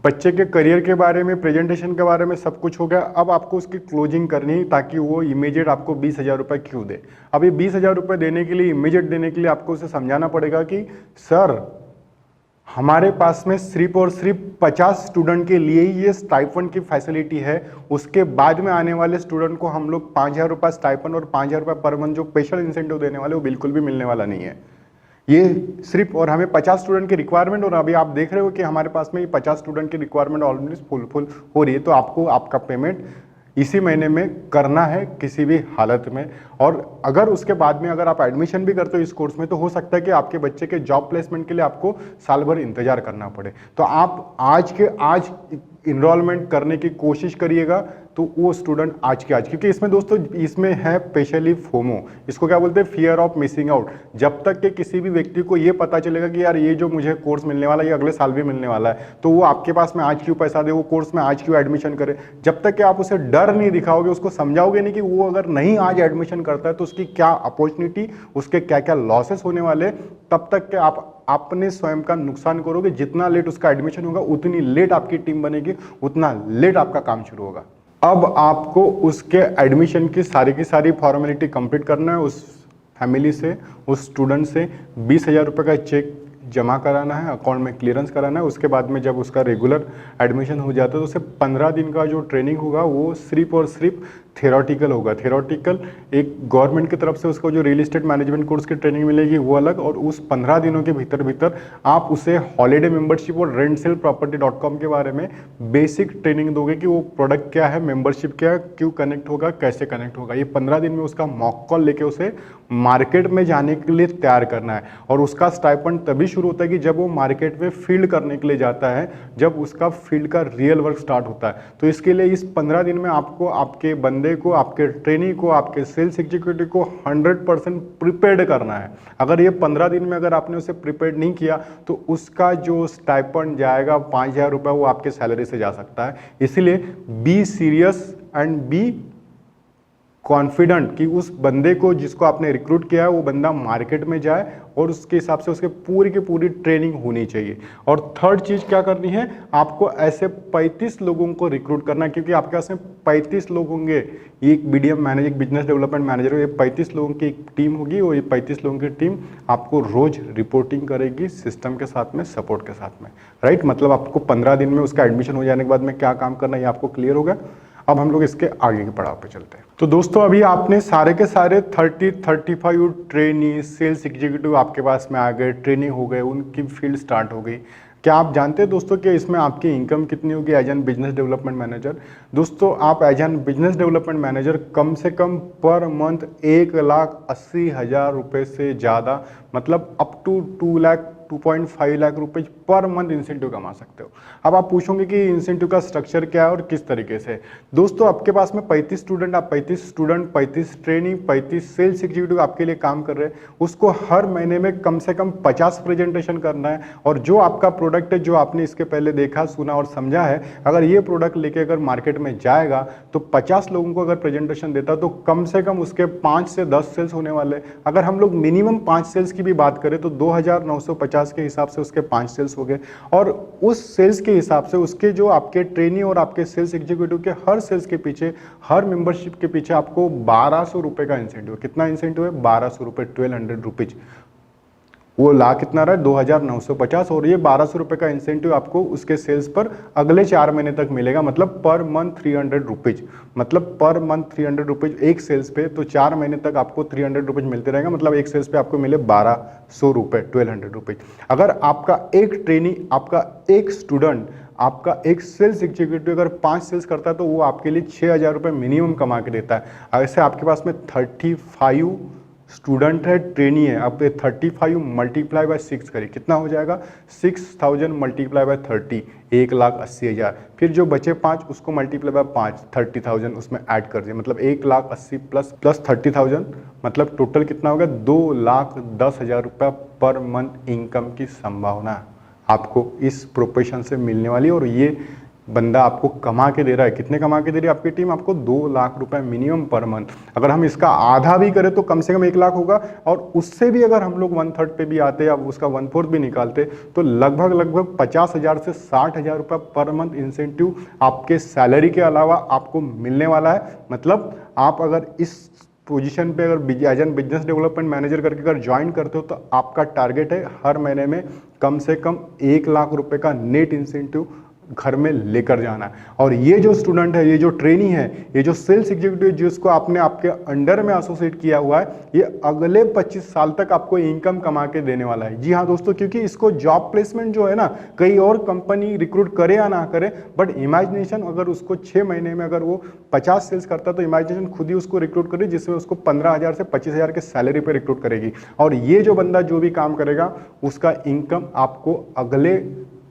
बच्चे के करियर के बारे में, प्रेजेंटेशन के बारे में सब कुछ हो गया। अब आपको उसकी क्लोजिंग करनी है ताकि वो इमीडिएट आपको 20,000 रुपये क्यों दे। अब ये 20,000 रुपये देने के लिए, इमीडिएट देने के लिए आपको उसे समझाना पड़ेगा कि सर हमारे पास में सिर्फ और सिर्फ 50 स्टूडेंट के लिए ही ये स्टाइपेंड की फैसिलिटी है। उसके बाद में आने वाले स्टूडेंट को हम लोग 5,000 रुपये स्टाइपेंड और 5,000 रुपये पर मंथ जो स्पेशल इंसेंटिव देने वाले वो बिल्कुल भी मिलने वाला नहीं है। ये सिर्फ, और हमें 50 स्टूडेंट की रिक्वायरमेंट, और अभी आप देख रहे हो कि हमारे पास में ये 50 स्टूडेंट की रिक्वायरमेंट ऑलरेडी फुल हो रही है। तो आपको आपका पेमेंट इसी महीने में करना है किसी भी हालत में। और अगर उसके बाद में अगर आप एडमिशन भी करते हो इस कोर्स में, तो हो सकता है कि आपके बच्चे के जॉब प्लेसमेंट के लिए आपको साल भर इंतजार करना पड़े। तो आप आज के आज इनरोलमेंट करने की कोशिश करिएगा, तो वो स्टूडेंट आज के आज, क्योंकि इसमें दोस्तों इसमें है स्पेशली फोमो, इसको क्या बोलते हैं, फियर ऑफ मिसिंग आउट। जब तक कि किसी भी व्यक्ति को ये पता चलेगा कि यार ये जो मुझे कोर्स मिलने वाला है ये अगले साल भी मिलने वाला है, तो वो आपके पास में आज क्यों पैसा दे, वो कोर्स में आज क्यों एडमिशन करे। जब तक कि आप उसे डर नहीं दिखाओगे, उसको समझाओगे नहीं कि वो अगर नहीं आज एडमिशन करता है तो उसकी क्या अपॉर्चुनिटी, उसके क्या क्या लॉसेस होने वाले, तब तक कि आप अपने स्वयं का नुकसान करोगे। जितना लेट उसका एडमिशन होगा उतनी लेट आपकी टीम बनेगी, उतना लेट आपका काम शुरू होगा। अब आपको उसके एडमिशन की सारी फॉर्मेलिटी कंप्लीट करना है। उस फैमिली से, उस स्टूडेंट से 20,000 रुपये का चेक जमा कराना है, अकाउंट में क्लियरेंस कराना है। उसके बाद में जब उसका रेगुलर एडमिशन हो जाता है तो उसे 15 दिन का जो ट्रेनिंग होगा वो सिर्फ और सिर्फ थेरोटिकल होगा। थेरोटिकल एक गवर्नमेंट की तरफ से उसको जो रियल एस्टेट मैनेजमेंट कोर्स की ट्रेनिंग मिलेगी वो अलग, और उस 15 दिनों के भीतर आप उसे हॉलीडे मेंबरशिप और rentsalproperty.com के बारे में बेसिक ट्रेनिंग दोगे कि वो प्रोडक्ट क्या है, मेंबरशिप क्या है, क्यों कनेक्ट होगा, कैसे कनेक्ट होगा। ये 15 दिन में उसका मॉक कॉल लेके उसे मार्केट में जाने के लिए तैयार करना है। और उसका स्टाइपेंड तभी शुरू होता है कि जब वो मार्केट में फील्ड करने के लिए जाता है, जब उसका फील्ड का रियल वर्क स्टार्ट होता है। तो इसके लिए इस 15 दिन में आपको आपके बंदे को, आपके ट्रेनी को, आपके सेल्स एग्जीक्यूटिव को 100% प्रिपेयर्ड करना है। अगर ये 15 दिन में अगर आपने उसे प्रिपेयर्ड नहीं किया तो उसका जो स्टाइपेंड जाएगा 5,000 रुपये, वो आपके सैलरी से जा सकता है। इसीलिए be serious and be confident कि उस बंदे को जिसको आपने रिक्रूट किया है वो बंदा मार्केट में जाए और उसके हिसाब से उसके पूरी की पूरी ट्रेनिंग होनी चाहिए। और थर्ड चीज़ क्या करनी है, आपको ऐसे 35 लोगों को रिक्रूट करना है, क्योंकि आपके पास में 35 लोग होंगे। एक बीडीएम मैनेजर, एक बिजनेस डेवलपमेंट मैनेजर, ये 35 लोगों की एक टीम होगी, और ये 35 लोगों की टीम आपको रोज रिपोर्टिंग करेगी सिस्टम के साथ में, सपोर्ट के साथ में, राइट। मतलब आपको 15 दिन में उसका एडमिशन हो जाने के बाद में क्या काम करना है ये आपको क्लियर होगा। अब हम लोग इसके आगे के पड़ाव पे चलते हैं। तो दोस्तों अभी आपने सारे के सारे 30-35 ट्रेनी, सेल्स एग्जीक्यूटिव आपके पास में आ गए, ट्रेनिंग हो गए, उनकी फील्ड स्टार्ट हो गई। क्या आप जानते हैं दोस्तों कि इसमें आपकी इनकम कितनी होगी as an business development manager. दोस्तों आप as an business development manager कम से कम पर मंथ 1,80,000 रुपये से ज़्यादा, मतलब अप टू 2.5 लाख रुपए पर मंथ इंसेंटिव कमा सकते हो। अब आप पूछोगे कि इंसेंटिव का स्ट्रक्चर क्या है और किस तरीके से। दोस्तों आपके पास में 35 स्टूडेंट, आप 35 स्टूडेंट, 35 ट्रेनिंग, 35 सेल्स एग्जीक्यूटिव आपके लिए काम कर रहे हैं, उसको हर महीने में कम से कम 50 प्रेजेंटेशन करना है। और जो आपका प्रोडक्ट है, जो आपने इसके पहले देखा, सुना और समझा है, अगर ये प्रोडक्ट लेके अगर मार्केट में जाएगा तो 50 लोगों को अगर प्रेजेंटेशन देता तो कम से कम उसके 5 से 10 सेल्स होने वाले। अगर हम लोग मिनिमम 5 सेल्स की भी बात करें तो 2950 के हिसाब से उसके 5 सेल्स हो गए, और उस सेल्स के हिसाब से उसके जो आपके ट्रेनी और आपके सेल्स एग्जीक्यूटिव के हर सेल्स के पीछे, हर मेंबरशिप के पीछे आपको 1200 रुपए का इंसेंटिव। कितना इंसेंटिव है? 1200 रुपए, 1200 रुपीज। वो ला कितना रहा है? 2950। और ये 1200 रुपए का इंसेंटिव आपको उसके सेल्स पर अगले 4 महीने तक मिलेगा, मतलब पर मंथ 300 रुपीज। मतलब पर मंथ 300 रुपीज एक सेल्स पे, तो 4 महीने तक आपको 300 रुपीज मिलते रहेगा। मतलब एक सेल्स पे आपको मिले 1200 रुपए, 1200 रुपीज। अगर आपका एक ट्रेनी, आपका एक स्टूडेंट, आपका एक सेल्स एग्जीक्यूटिव अगर 5 सेल्स करता है तो वो आपके लिए 6000 रुपये मिनिमम कमा के देता है। ऐसे आपके पास में 35 स्टूडेंट है, ट्रेनी है। अब 35 मल्टीप्लाई बाय 6 करिए, कितना हो जाएगा? 6000 मल्टीप्लाई बाय 30, 1,80,000। फिर जो बचे 5 उसको मल्टीप्लाई बाय 5, 30,000 उसमें ऐड कर दिए, मतलब 1,80,000 प्लस 30,000, मतलब टोटल कितना होगा? 2,10,000 रुपया पर मंथ इनकम की संभावना आपको इस प्रोफेशन से मिलने वाली। और ये बंदा आपको कमा के दे रहा है, कितने कमा के दे रही है आपकी टीम? आपको 2 लाख रुपए मिनिमम पर मंथ। अगर हम इसका आधा भी करें तो कम से कम 1 लाख होगा, और उससे भी अगर हम लोग 1/3 पे भी आते या उसका 1/4 भी निकालते तो लगभग 50,000 से 60,000 रुपये पर मंथ इंसेंटिव आपके सैलरी के अलावा आपको मिलने वाला है। मतलब आप अगर इस पोजीशन पे अगर as an business development manager करके अगर ज्वाइन करते हो तो आपका टारगेट है हर महीने में कम से कम 1 लाख रुपए का नेट इंसेंटिव घर में लेकर जाना है। और ये जो स्टूडेंट है, ये जो ट्रेनी है, ये जो सेल्स एग्जीक्यूटिव जिसको आपने आपके अंडर में एसोसिएट किया हुआ है, ये अगले 25 साल तक आपको इनकम कमा के देने वाला है। जी हाँ दोस्तों, क्योंकि इसको जॉब प्लेसमेंट जो है ना, कई और कंपनी रिक्रूट करे या ना करे, बट इमेजिनेशन अगर उसको 6 महीने में अगर वो 50 सेल्स करता तो इमेजिनेशन खुद ही उसको रिक्रूट करे, जिसमें उसको 15,000 से 25,000 के सैलरी पे रिक्रूट करेगी। और ये जो बंदा जो भी काम करेगा उसका इनकम आपको अगले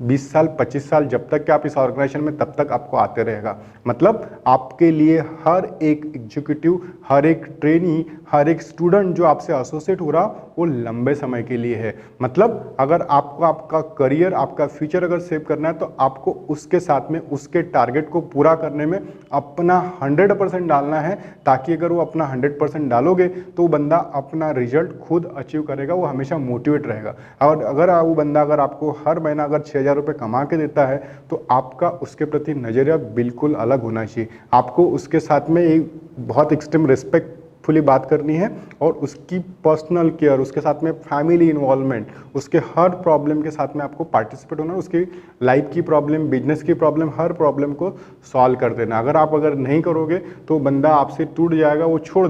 20 साल 25 साल जब तक कि आप इस ऑर्गेनाइजेशन में, तब तक आपको आते रहेगा। मतलब आपके लिए हर एक एग्जीक्यूटिव, हर एक ट्रेनी, हर एक स्टूडेंट जो आपसे एसोसिएट हो रहा वो लंबे समय के लिए है। मतलब अगर आपको आपका करियर, आपका फ्यूचर अगर सेव करना है तो आपको उसके साथ में उसके टारगेट को पूरा करने में अपना 100% डालना है, ताकि अगर वो अपना 100% डालोगे तो वो बंदा अपना रिजल्ट खुद अचीव करेगा, वो हमेशा मोटिवेट रहेगा। और अगर वो बंदा अगर आपको हर महीना अगर 6,000 रुपये कमा के देता है तो आपका उसके प्रति नज़रिया बिल्कुल अलग होना चाहिए। आपको उसके साथ में एक बहुत एक्सट्रीम रिस्पेक्ट फुली बात करनी है, और उसकी पर्सनल केयर, उसके साथ में फैमिली इन्वॉल्वमेंट, उसके हर प्रॉब्लम के साथ में आपको पार्टिसिपेट होना, उसकी लाइफ की प्रॉब्लम, बिजनेस की प्रॉब्लम, हर प्रॉब्लम को सॉल्व कर देना। अगर नहीं करोगे तो बंदा आपसे टूट जाएगा, वो छोड़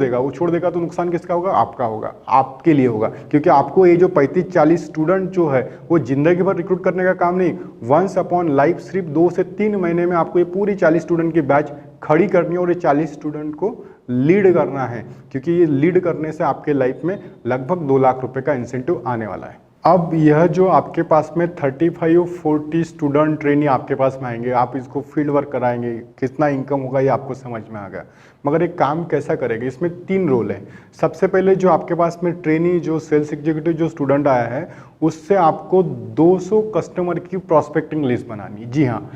देगा तो नुकसान किसका होगा? आपका होगा, आपके लिए होगा। क्योंकि आपको ये जो 35-40 स्टूडेंट जो है वो जिंदगी भर रिक्रूट करने का काम नहीं, वंस अपॉन लाइफ सिर्फ 2 से 3 महीने में आपको ये पूरी 40 स्टूडेंट की बैच खड़ी करनी है और ये 40 स्टूडेंट को लीड करना है, क्योंकि ये लीड करने से आपके लाइफ में लगभग 2 लाख रुपए का इंसेंटिव आने वाला है। अब यह जो आपके पास में 35-40 स्टूडेंट ट्रेनी आपके पास में आएंगे, आप इसको फील्ड वर्क कराएंगे, कितना इनकम होगा ये आपको समझ में आ गया। मगर एक काम कैसा करेंगे, इसमें 3 रोल है। सबसे पहले जो आपके पास में ट्रेनी, जो सेल्स एग्जीक्यूटिव जो स्टूडेंट आया है, उससे आपको 200 कस्टमर की प्रॉस्पेक्टिंग लिस्ट बनानी। जी हाँ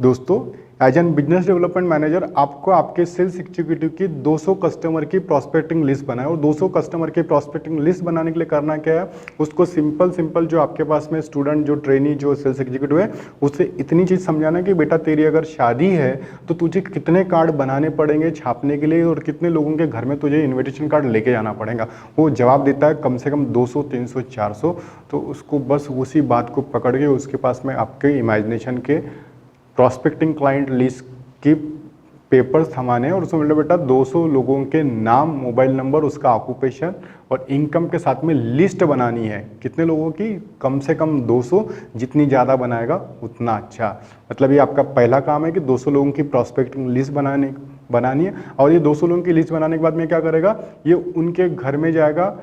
दोस्तों, as an business development manager आपको आपके सेल्स एग्जीक्यूटिव की 200 कस्टमर की प्रॉस्पेक्टिंग लिस्ट बनाए। और 200 कस्टमर की प्रॉस्पेक्टिंग लिस्ट बनाने के लिए करना क्या है, उसको सिंपल जो आपके पास में स्टूडेंट, जो ट्रेनी, जो सेल्स एग्जीक्यूटिव है, उससे इतनी चीज़ समझाना कि बेटा तेरी अगर शादी है तो तुझे कितने कार्ड बनाने पड़ेंगे छापने के लिए, और कितने लोगों के घर में तुझे इन्विटेशन कार्ड लेके जाना पड़ेगा। वो जवाब देता है कम से कम 200, 300, 400। तो उसको बस उसी बात को पकड़ के उसके पास में आपके इमेजिनेशन के प्रॉस्पेक्टिंग क्लाइंट लिस्ट की पेपर्स थमाने, और उसमें बेटा 200 लोगों के नाम, मोबाइल नंबर, उसका ऑक्यूपेशन और इनकम के साथ में लिस्ट बनानी है। कितने लोगों की? कम से कम 200, जितनी ज़्यादा बनाएगा उतना अच्छा। मतलब ये आपका पहला काम है कि 200 लोगों की प्रॉस्पेक्टिंग लिस्ट बनानी है। और ये 200 लोगों की लिस्ट बनाने के बाद में क्या करेगा, ये उनके घर में जाएगा,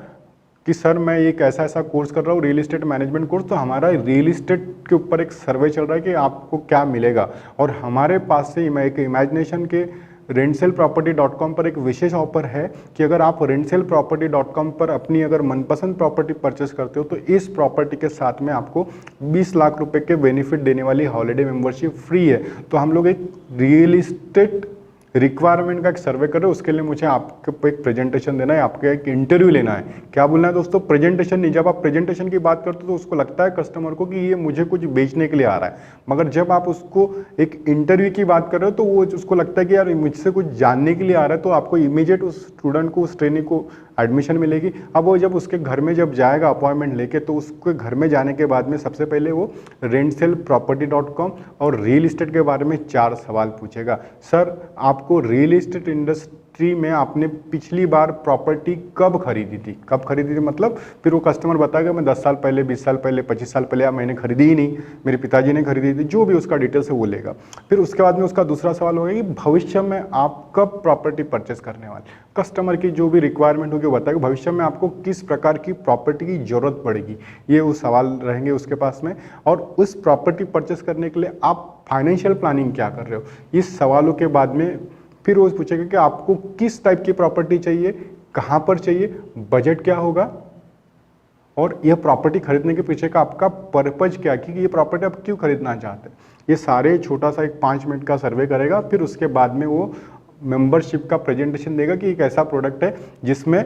कि सर मैं एक ऐसा ऐसा कोर्स कर रहा हूँ, रियल इस्टेट मैनेजमेंट कोर्स, तो हमारा रियल इस्टेट के ऊपर एक सर्वे चल रहा है कि आपको क्या मिलेगा। और हमारे पास से एक इमेजिनेशन के रेंटसेलप्रॉपर्टी.com पर एक विशेष ऑफर है कि अगर आप रेंटसेलप्रॉपर्टी.com पर अपनी अगर मनपसंद प्रॉपर्टी परचेस करते हो तो इस प्रॉपर्टी के साथ में आपको 20 लाख रुपए के बेनिफिट देने वाली हॉलिडे मेंबरशिप फ्री है। तो हम लोग एक रियल इस्टेट रिक्वायरमेंट का एक सर्वे कर रहे हो, उसके लिए मुझे आपको एक प्रेजेंटेशन देना है, आपका एक इंटरव्यू लेना है। क्या बोलना है दोस्तों? प्रेजेंटेशन नहीं। जब आप प्रेजेंटेशन की बात करते हो तो उसको लगता है कस्टमर को कि ये मुझे कुछ बेचने के लिए आ रहा है, मगर जब आप उसको एक इंटरव्यू की बात कर रहे हो तो वो उसको लगता है कि यार मुझसे कुछ जानने के लिए आ रहा है, तो आपको इमीडिएट उस स्टूडेंट को, उस ट्रेनी को एडमिशन मिलेगी। अब वो जब उसके घर में जब जाएगा अपॉइंटमेंट लेके, तो उसके घर में जाने के बाद में सबसे पहले वो रेंटसेलप्रॉपर्टी.com और रियल इस्टेट के बारे में 4 सवाल पूछेगा। सर आपको रियल इस्टेट इंडस्ट्री में आपने पिछली बार प्रॉपर्टी कब खरीदी थी? कब खरीदी थी मतलब फिर वो कस्टमर बताएगा मैं 10 साल पहले, 20 साल पहले, 25 साल पहले, या मैंने खरीदी ही नहीं, मेरे पिताजी ने खरीदी थी, जो भी उसका डिटेल्स है वो लेगा। फिर उसके बाद में उसका दूसरा सवाल होगा कि भविष्य में आप कब प्रॉपर्टी परचेस करने वाले। कस्टमर की जो भी रिक्वायरमेंट होगी वो बताएगा भविष्य में आपको किस प्रकार की प्रॉपर्टी की जरूरत पड़ेगी, ये वो सवाल रहेंगे उसके पास में। और उस प्रॉपर्टी परचेस करने के लिए आप फाइनेंशियल प्लानिंग क्या कर रहे हो, इस सवालों के बाद में फिर वो पूछेगा कि आपको किस टाइप की प्रॉपर्टी चाहिए, कहाँ पर चाहिए, बजट क्या होगा, और यह प्रॉपर्टी खरीदने के पीछे का आपका पर्पज क्या है कि ये प्रॉपर्टी आप क्यों खरीदना चाहते हैं। ये सारे छोटा सा एक 5 मिनट का सर्वे करेगा। फिर उसके बाद में वो मेंबरशिप का प्रेजेंटेशन देगा कि एक ऐसा प्रोडक्ट है जिसमें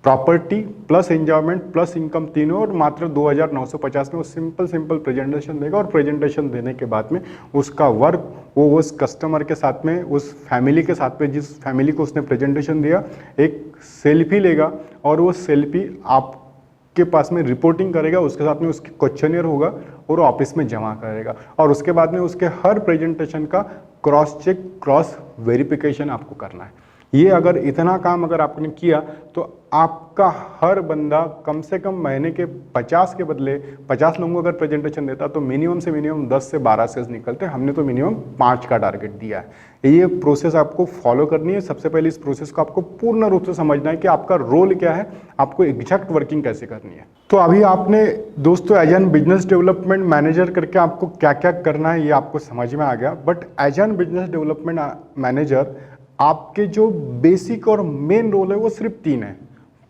property plus enjoyment plus income तीनों और मात्र 2,950 में वो सिंपल प्रेजेंटेशन देगा। और प्रेजेंटेशन देने के बाद में उसका वर्क वो उस कस्टमर के साथ में, उस फैमिली के साथ में, जिस फैमिली को उसने प्रेजेंटेशन दिया, एक सेल्फी लेगा और वो सेल्फी आपके पास में रिपोर्टिंग करेगा। उसके साथ में उसकी क्वेश्चनियर होगा और वो ऑफिस में जमा करेगा। और उसके बाद में उसके हर प्रेजेंटेशन का क्रॉस चेक, क्रॉस वेरिफिकेशन आपको करना है। ये अगर इतना काम अगर आपने किया तो आपका हर बंदा कम से कम महीने के 50 के बदले 50 लोगों को अगर प्रेजेंटेशन देता तो मिनिमम से मिनिमम 10 से 12 सेल्स निकलते। हमने तो मिनिमम 5 का टारगेट दिया है। ये प्रोसेस आपको फॉलो करनी है। सबसे पहले इस प्रोसेस को आपको पूर्ण रूप से समझना है कि आपका रोल क्या है, आपको एग्जैक्ट वर्किंग कैसे करनी है। तो अभी आपने दोस्तों as an business development manager करके आपको क्या क्या करना है ये आपको समझ में आ गया। But as an business development manager आपके जो बेसिक और मेन रोल है वो सिर्फ 3 है।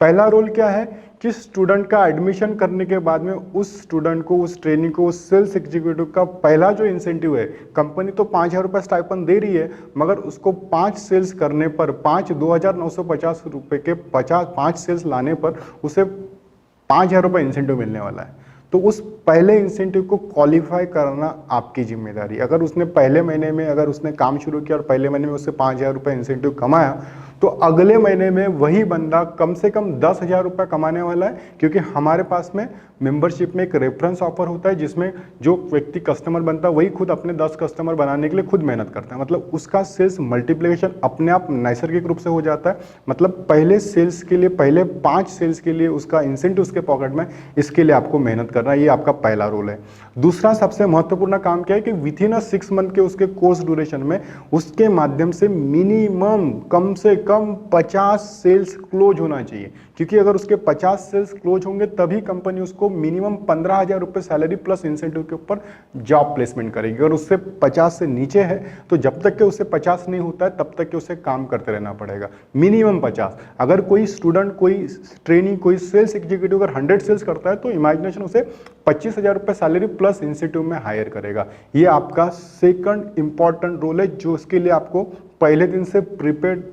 पहला रोल क्या है कि स्टूडेंट का एडमिशन करने के बाद में उस स्टूडेंट को, उस ट्रेनी को, उस सेल्स एग्जीक्यूटिव का पहला जो इंसेंटिव है, कंपनी तो 5,000 रुपये स्टाइपेंड दे रही है, मगर उसको 5 सेल्स करने पर 2,950 रुपये के 5 सेल्स लाने पर उसे 5,000 रुपये इंसेंटिव मिलने वाला है। तो उस पहले इंसेंटिव को क्वालिफाई करना आपकी जिम्मेदारी। अगर उसने पहले महीने में अगर उसने काम शुरू किया और पहले महीने में उससे 5,000 रुपये इंसेंटिव कमाया तो अगले महीने में वही बंदा कम से कम 10,000 रुपये कमाने वाला है। क्योंकि हमारे पास में मेंबरशिप में एक रेफरेंस ऑफर होता है जिसमें जो व्यक्ति कस्टमर बनता है वही खुद अपने 10 कस्टमर बनाने के लिए खुद मेहनत करता है। मतलब उसका सेल्स मल्टीप्लिकेशन अपने आप नैसर्गिक रूप से हो जाता है। मतलब पहले सेल्स के लिए, पहले 5 सेल्स के लिए उसका इंसेंटिव उसके पॉकेट में, इसके लिए आपको मेहनत करना है। ये आपका पहला रोल है। दूसरा सबसे महत्वपूर्ण काम क्या है कि विथ इन 6 मंथ के उसके कोर्स ड्यूरेशन में उसके माध्यम से मिनिमम कम से कम 50 सेल्स क्लोज होना चाहिए। क्योंकि अगर उसके 50 सेल्स क्लोज होंगे तभी कंपनी उसको मिनिमम 15,000 रुपये सैलरी प्लस इंसेंटिव के ऊपर जॉब प्लेसमेंट करेगी। अगर उससे 50 से नीचे है तो जब तक कि उससे 50 नहीं होता है तब तक कि उसे काम करते रहना पड़ेगा, मिनिमम 50। अगर कोई स्टूडेंट, कोई ट्रेनी, कोई सेल्स एग्जीक्यूटिव अगर 100 सेल्स करता है तो इमेजिनेशन उसे 25,000 रुपये सैलरी प्लस इंसेंटिव में हायर करेगा। ये आपका सेकंड इंपॉर्टेंट रोल है जो उसके लिए आपको पहले दिन से प्रिपेयर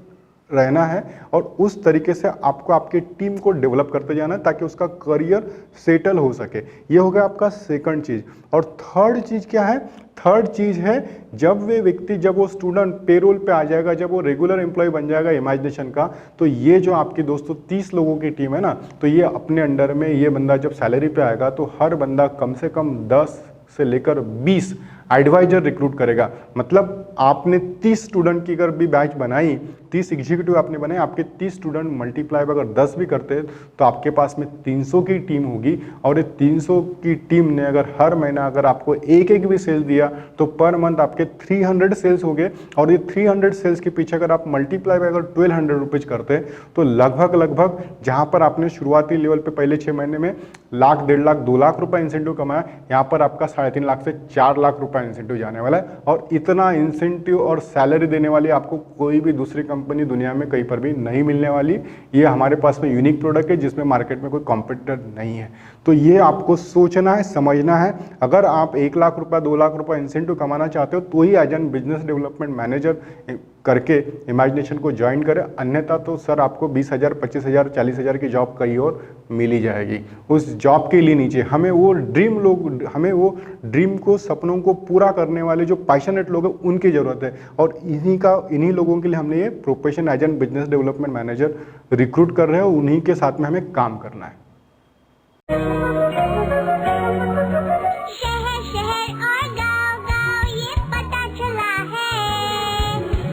रहना है और उस तरीके से आपको आपकी टीम को डेवलप करते जाना है ताकि उसका करियर सेटल हो सके। ये हो गया आपका सेकंड चीज। और थर्ड चीज क्या है? थर्ड चीज है जब वे व्यक्ति, जब वो स्टूडेंट पेरोल पे आ जाएगा, जब वो रेगुलर एम्प्लॉय बन जाएगा इमेजिनेशन का, तो ये जो आपकी दोस्तों 30 लोगों की टीम है ना, तो ये अपने अंडर में ये बंदा जब सैलरी पे आएगा तो हर बंदा कम से कम 10 से लेकर 20 एडवाइजर रिक्रूट करेगा। मतलब आपने 30 स्टूडेंट की अगर भी बैच बनाई, 30 एग्जीक्यूटिव आपने बनाए, आपके 30 स्टूडेंट मल्टीप्लाई अगर 10 भी करते हैं तो आपके पास में 300 की टीम होगी। और ये 300 की टीम ने अगर हर महीना अगर आपको एक भी सेल्स दिया तो पर मंथ आपके 300 सेल्स हो गए। और ये 300 सेल्स के पीछे अगर आप मल्टीप्लाई अगर 1200 रुपीज़ करते हैं तो लगभग जहाँ पर आपने शुरुआती लेवल पे पहले 6 महीने में लाख, 1.5 लाख, 2 लाख रुपए इंसेंटिव कमाया, यहाँ पर आपका 3.5 लाख से 4 लाख रुपए इंसेंटिव जाने वाला है। और इतना इंसेंटिव और सैलरी देने वाली आपको कोई भी दूसरी कंपनी दुनिया में कहीं पर भी नहीं मिलने वाली। ये हमारे पास में यूनिक प्रोडक्ट है जिसमें मार्केट में कोई कॉम्पिटिटर नहीं है। तो ये आपको सोचना है, समझना है। अगर आप 1 लाख रुपए, 2 लाख रुपए इंसेंटिव कमाना चाहते हो तो ही as an business development manager करके इमेजिनेशन को ज्वाइन करें। अन्यथा तो सर आपको 20,000, 25,000, 40,000 की जॉब कहीं और मिल ही जाएगी। उस जॉब के लिए नीचे हमें वो ड्रीम को, सपनों को पूरा करने वाले जो पैशनेट लोग हैं उनकी ज़रूरत है। और इन्हीं लोगों के लिए हमने ये profession as an business development manager recruit कर रहे हैं। उन्हीं के साथ में हमें काम करना है। शहर शहर और गांव गांव ये पता चला है,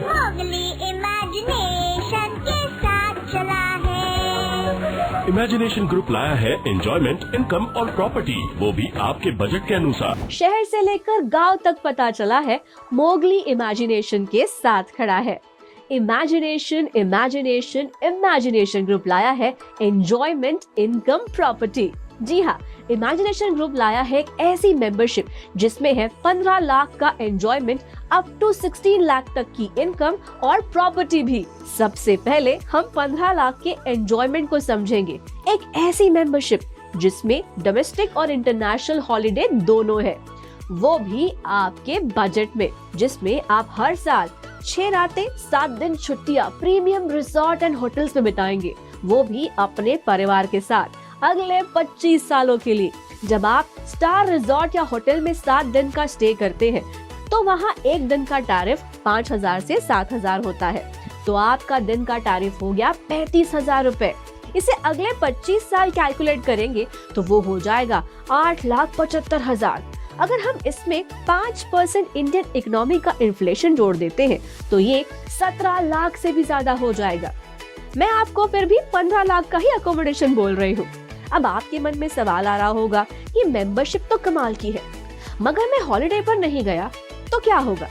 मोगली इमेजिनेशन के साथ चला है। इमेजिनेशन ग्रुप लाया है एंजॉयमेंट, इनकम और प्रॉपर्टी, वो भी आपके बजट के अनुसार। शहर से लेकर गांव तक पता चला है, मोगली इमेजिनेशन के साथ खड़ा है। इमेजिनेशन ग्रुप लाया है एंजॉयमेंट, इनकम, प्रॉपर्टी। जी हाँ, इमेजिनेशन ग्रुप लाया है एक ऐसी मेंबरशिप जिसमें है 15 लाख का एंजॉयमेंट, अप टू 16 लाख तक की इनकम और प्रॉपर्टी भी। सबसे पहले हम 15 लाख के एंजॉयमेंट को समझेंगे। एक ऐसी मेंबरशिप जिसमें डोमेस्टिक और इंटरनेशनल हॉलिडे दोनों है, वो भी आपके बजट में, जिसमें आप हर साल 6 रातें 7 दिन छुट्टियां प्रीमियम रिसोर्ट एंड होटल्स में बिताएंगे, वो भी अपने परिवार के साथ अगले 25 सालों के लिए। जब आप स्टार रिसोर्ट या होटल में 7 दिन का स्टे करते हैं तो वहाँ एक दिन का टैरिफ 5,000 से 7,000 होता है, तो आपका दिन का टैरिफ हो गया 35,000 रुपए। इसे अगले 25 साल कैलकुलेट करेंगे तो वो हो जाएगा 8,75,000। अगर हम इसमें 5% इंडियन इकोनॉमी का इन्फ्लेशन जोड़ देते हैं तो ये 17 लाख से भी ज्यादा हो जाएगा। मैं आपको फिर भी 15 लाख का ही अकोमोडेशन बोल रही हूँ। अब आपके मन में सवाल आ रहा होगा कि मेंबरशिप तो कमाल की है, मगर मैं हॉलिडे पर नहीं गया तो क्या होगा?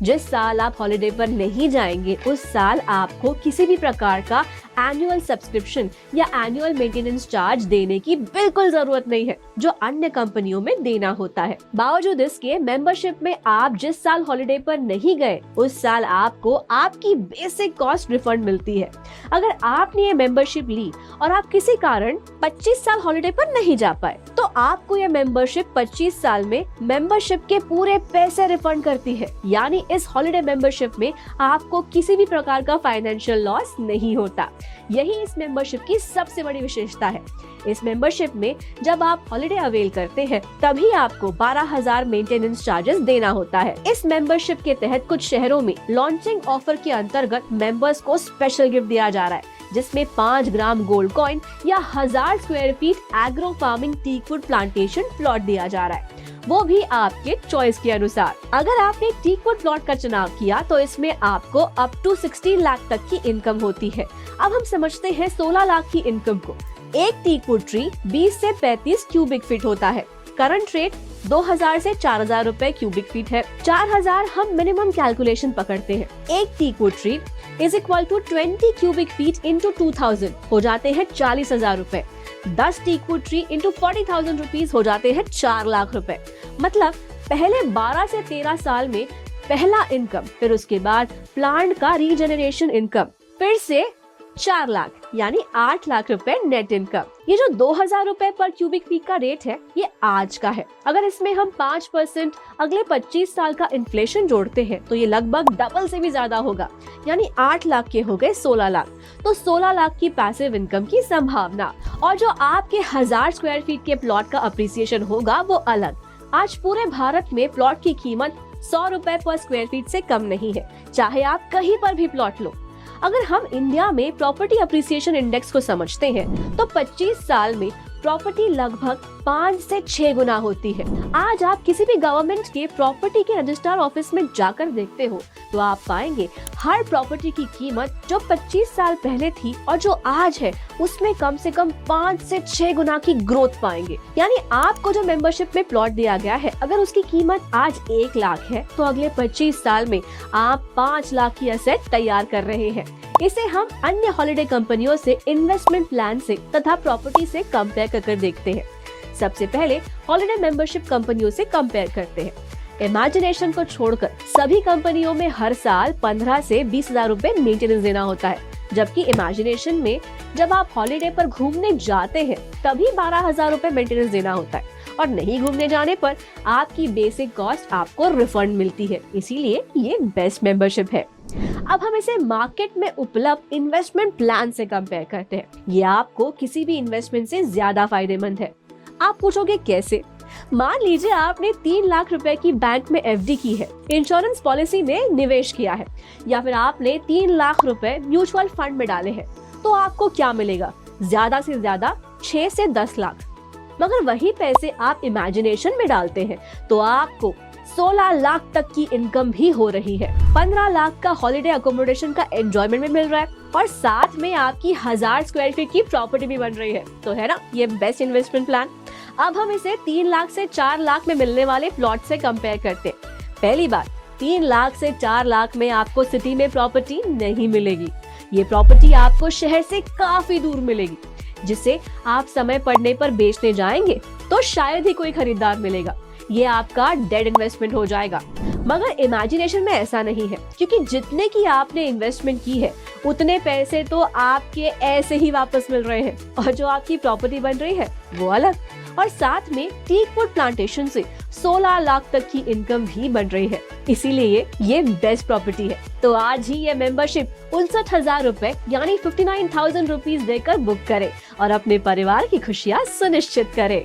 जिस साल आप हॉलिडे पर नहीं जाएंगे उस साल आपको किसी भी प्रकार का एनुअल सब्सक्रिप्शन या एनुअल मेंटेनेंस चार्ज देने की बिल्कुल जरूरत नहीं है, जो अन्य कंपनियों में देना होता है। बावजूद इसके मेंबरशिप में आप जिस साल हॉलिडे पर नहीं गए उस साल आपको आपकी बेसिक कॉस्ट रिफंड मिलती है। अगर आपने ये मेंबरशिप ली और आप किसी कारण 25 साल हॉलिडे पर नहीं जा पाए तो आपको ये मेंबरशिप 25 साल में मेंबरशिप के पूरे पैसे रिफंड करती है। यानी इस हॉलिडे मेंबरशिप में आपको किसी भी प्रकार का फाइनेंशियल लॉस नहीं होता। यही इस मेंबरशिप की सबसे बड़ी विशेषता है। इस मेंबरशिप में जब आप हॉलिडे अवेल करते हैं तभी आपको 12,000 मेंटेनेंस चार्जेस देना होता है। इस मेंबरशिप के तहत कुछ शहरों में लॉन्चिंग ऑफर के अंतर्गत मेंबर्स को स्पेशल गिफ्ट दिया जा रहा है, जिसमें 5 ग्राम गोल्ड कॉइन या 1000 square feet agro farming teak wood plantation plot दिया जा रहा है, वो भी आपके चॉइस के अनुसार। अगर आपने टीक वुड प्लॉट का चुनाव किया तो इसमें आपको अप टू 16 लाख तक की इनकम होती है। अब हम समझते हैं 16 लाख की इनकम को। एक टीक वुड ट्री 20 से 35 क्यूबिक फीट होता है। करंट रेट 2,000 से 4,000 रुपए क्यूबिक फीट है। 4,000 हम मिनिमम कैलकुलेशन पकड़ते हैं। एक teak wood tree is equal to 20 cubic feet into 2,000 हो जाते हैं 40,000 रुपए। 10 teak wood tree into 40,000 rupees हो जाते हैं 4 लाख रुपए। मतलब पहले 12 से 13 साल में पहला इनकम, फिर उसके बाद प्लांट का रीजनरेशन इनकम, फिर से 4 लाख यानी 8 लाख रुपए नेट इनकम। ये जो 2,000 रुपए पर क्यूबिक फीट का रेट है ये आज का है। अगर इसमें हम 5% अगले 25 साल का इन्फ्लेशन जोड़ते हैं तो ये लगभग डबल से भी ज्यादा होगा, यानी 8 लाख के हो गए 16 लाख। तो 16 लाख की पैसिव इनकम की संभावना। और जो आपके 1000 स्क्वायर फीट के प्लॉट का अप्रिसिएशन होगा वो अलग। आज पूरे भारत में प्लॉट की कीमत 100 रुपए पर स्क्वायर फीट से कम नहीं है, चाहे आप कहीं पर भी प्लॉट लो। अगर हम इंडिया में प्रॉपर्टी अप्रिसिएशन इंडेक्स को समझते हैं तो 25 साल में प्रॉपर्टी लगभग 5 से 6 गुना होती है। आज आप किसी भी गवर्नमेंट के प्रॉपर्टी के रजिस्ट्रार ऑफिस में जाकर देखते हो तो आप पाएंगे हर प्रॉपर्टी की कीमत जो 25 साल पहले थी और जो आज है उसमें कम से कम 5 से 6 गुना की ग्रोथ पाएंगे। यानी आपको जो मेंबरशिप में प्लॉट दिया गया है, अगर उसकी कीमत आज 1 लाख है तो अगले 25 साल में आप 5 लाख की एसेट तैयार कर रहे हैं। इसे हम अन्य हॉलिडे कंपनियों से, इन्वेस्टमेंट प्लान से तथा प्रॉपर्टी से कंपेयर कर देखते हैं। सबसे पहले हॉलिडे मेंबरशिप कंपनियों से कंपेयर करते हैं। इमेजिनेशन को छोड़कर सभी कंपनियों में हर साल 15 से 20 हजार रूपए मेंटेनेंस देना होता है, जबकि इमेजिनेशन में जब आप हॉलिडे पर घूमने जाते हैं तभी 12 हजार रूपए मेंटेनेंस देना होता है और नहीं घूमने जाने पर आपकी बेसिक कॉस्ट आपको रिफंड मिलती है। इसीलिए ये बेस्ट मेंबरशिप है। अब हम इसे मार्केट में उपलब्ध इन्वेस्टमेंट प्लान से कंपेयर करते हैं। ये आपको किसी भी इन्वेस्टमेंट से ज्यादा फायदेमंद है। आप पूछोगे कैसे? मान लीजिए आपने 3 लाख रुपए की बैंक में एफडी की है, इंश्योरेंस पॉलिसी में निवेश किया है, या फिर आपने 3 लाख रुपए म्यूचुअल फंड में डाले हैं, तो आपको क्या मिलेगा? ज्यादा से ज्यादा 6 से 10 लाख। मगर वही पैसे आप इमेजिनेशन में डालते हैं तो आपको 16 लाख तक की इनकम भी हो रही है। 15 लाख का हॉलिडे अकोमोडेशन का एंजॉयमेंट भी मिल रहा है और साथ में आपकी 1000 स्क्वायर फीट की प्रॉपर्टी भी बन रही है। तो है ना ये बेस्ट इन्वेस्टमेंट प्लान। अब हम इसे 3 लाख से 4 लाख में मिलने वाले प्लॉट से कंपेयर करते हैं। पहली बात, 3 लाख से 4 लाख में आपको सिटी में प्रॉपर्टी नहीं मिलेगी। ये प्रॉपर्टी आपको शहर से काफी दूर मिलेगी, जिसे आप समय पड़ने पर बेचने जाएंगे तो शायद ही कोई खरीदार मिलेगा। ये आपका डेड इन्वेस्टमेंट हो जाएगा। मगर इमेजिनेशन में ऐसा नहीं है, क्योंकि जितने की आपने इन्वेस्टमेंट की है उतने पैसे तो आपके ऐसे ही वापस मिल रहे हैं और जो आपकी प्रॉपर्टी बन रही है वो अलग। और साथ में टीक वुड प्लांटेशन से 16 लाख तक की इनकम भी बन रही है। इसीलिए ये बेस्ट प्रॉपर्टी है। तो आज ही ये मेंबरशिप 59,000 रूपए यानी 59,000 रुपीज देकर बुक करें और अपने परिवार की खुशियाँ सुनिश्चित करें।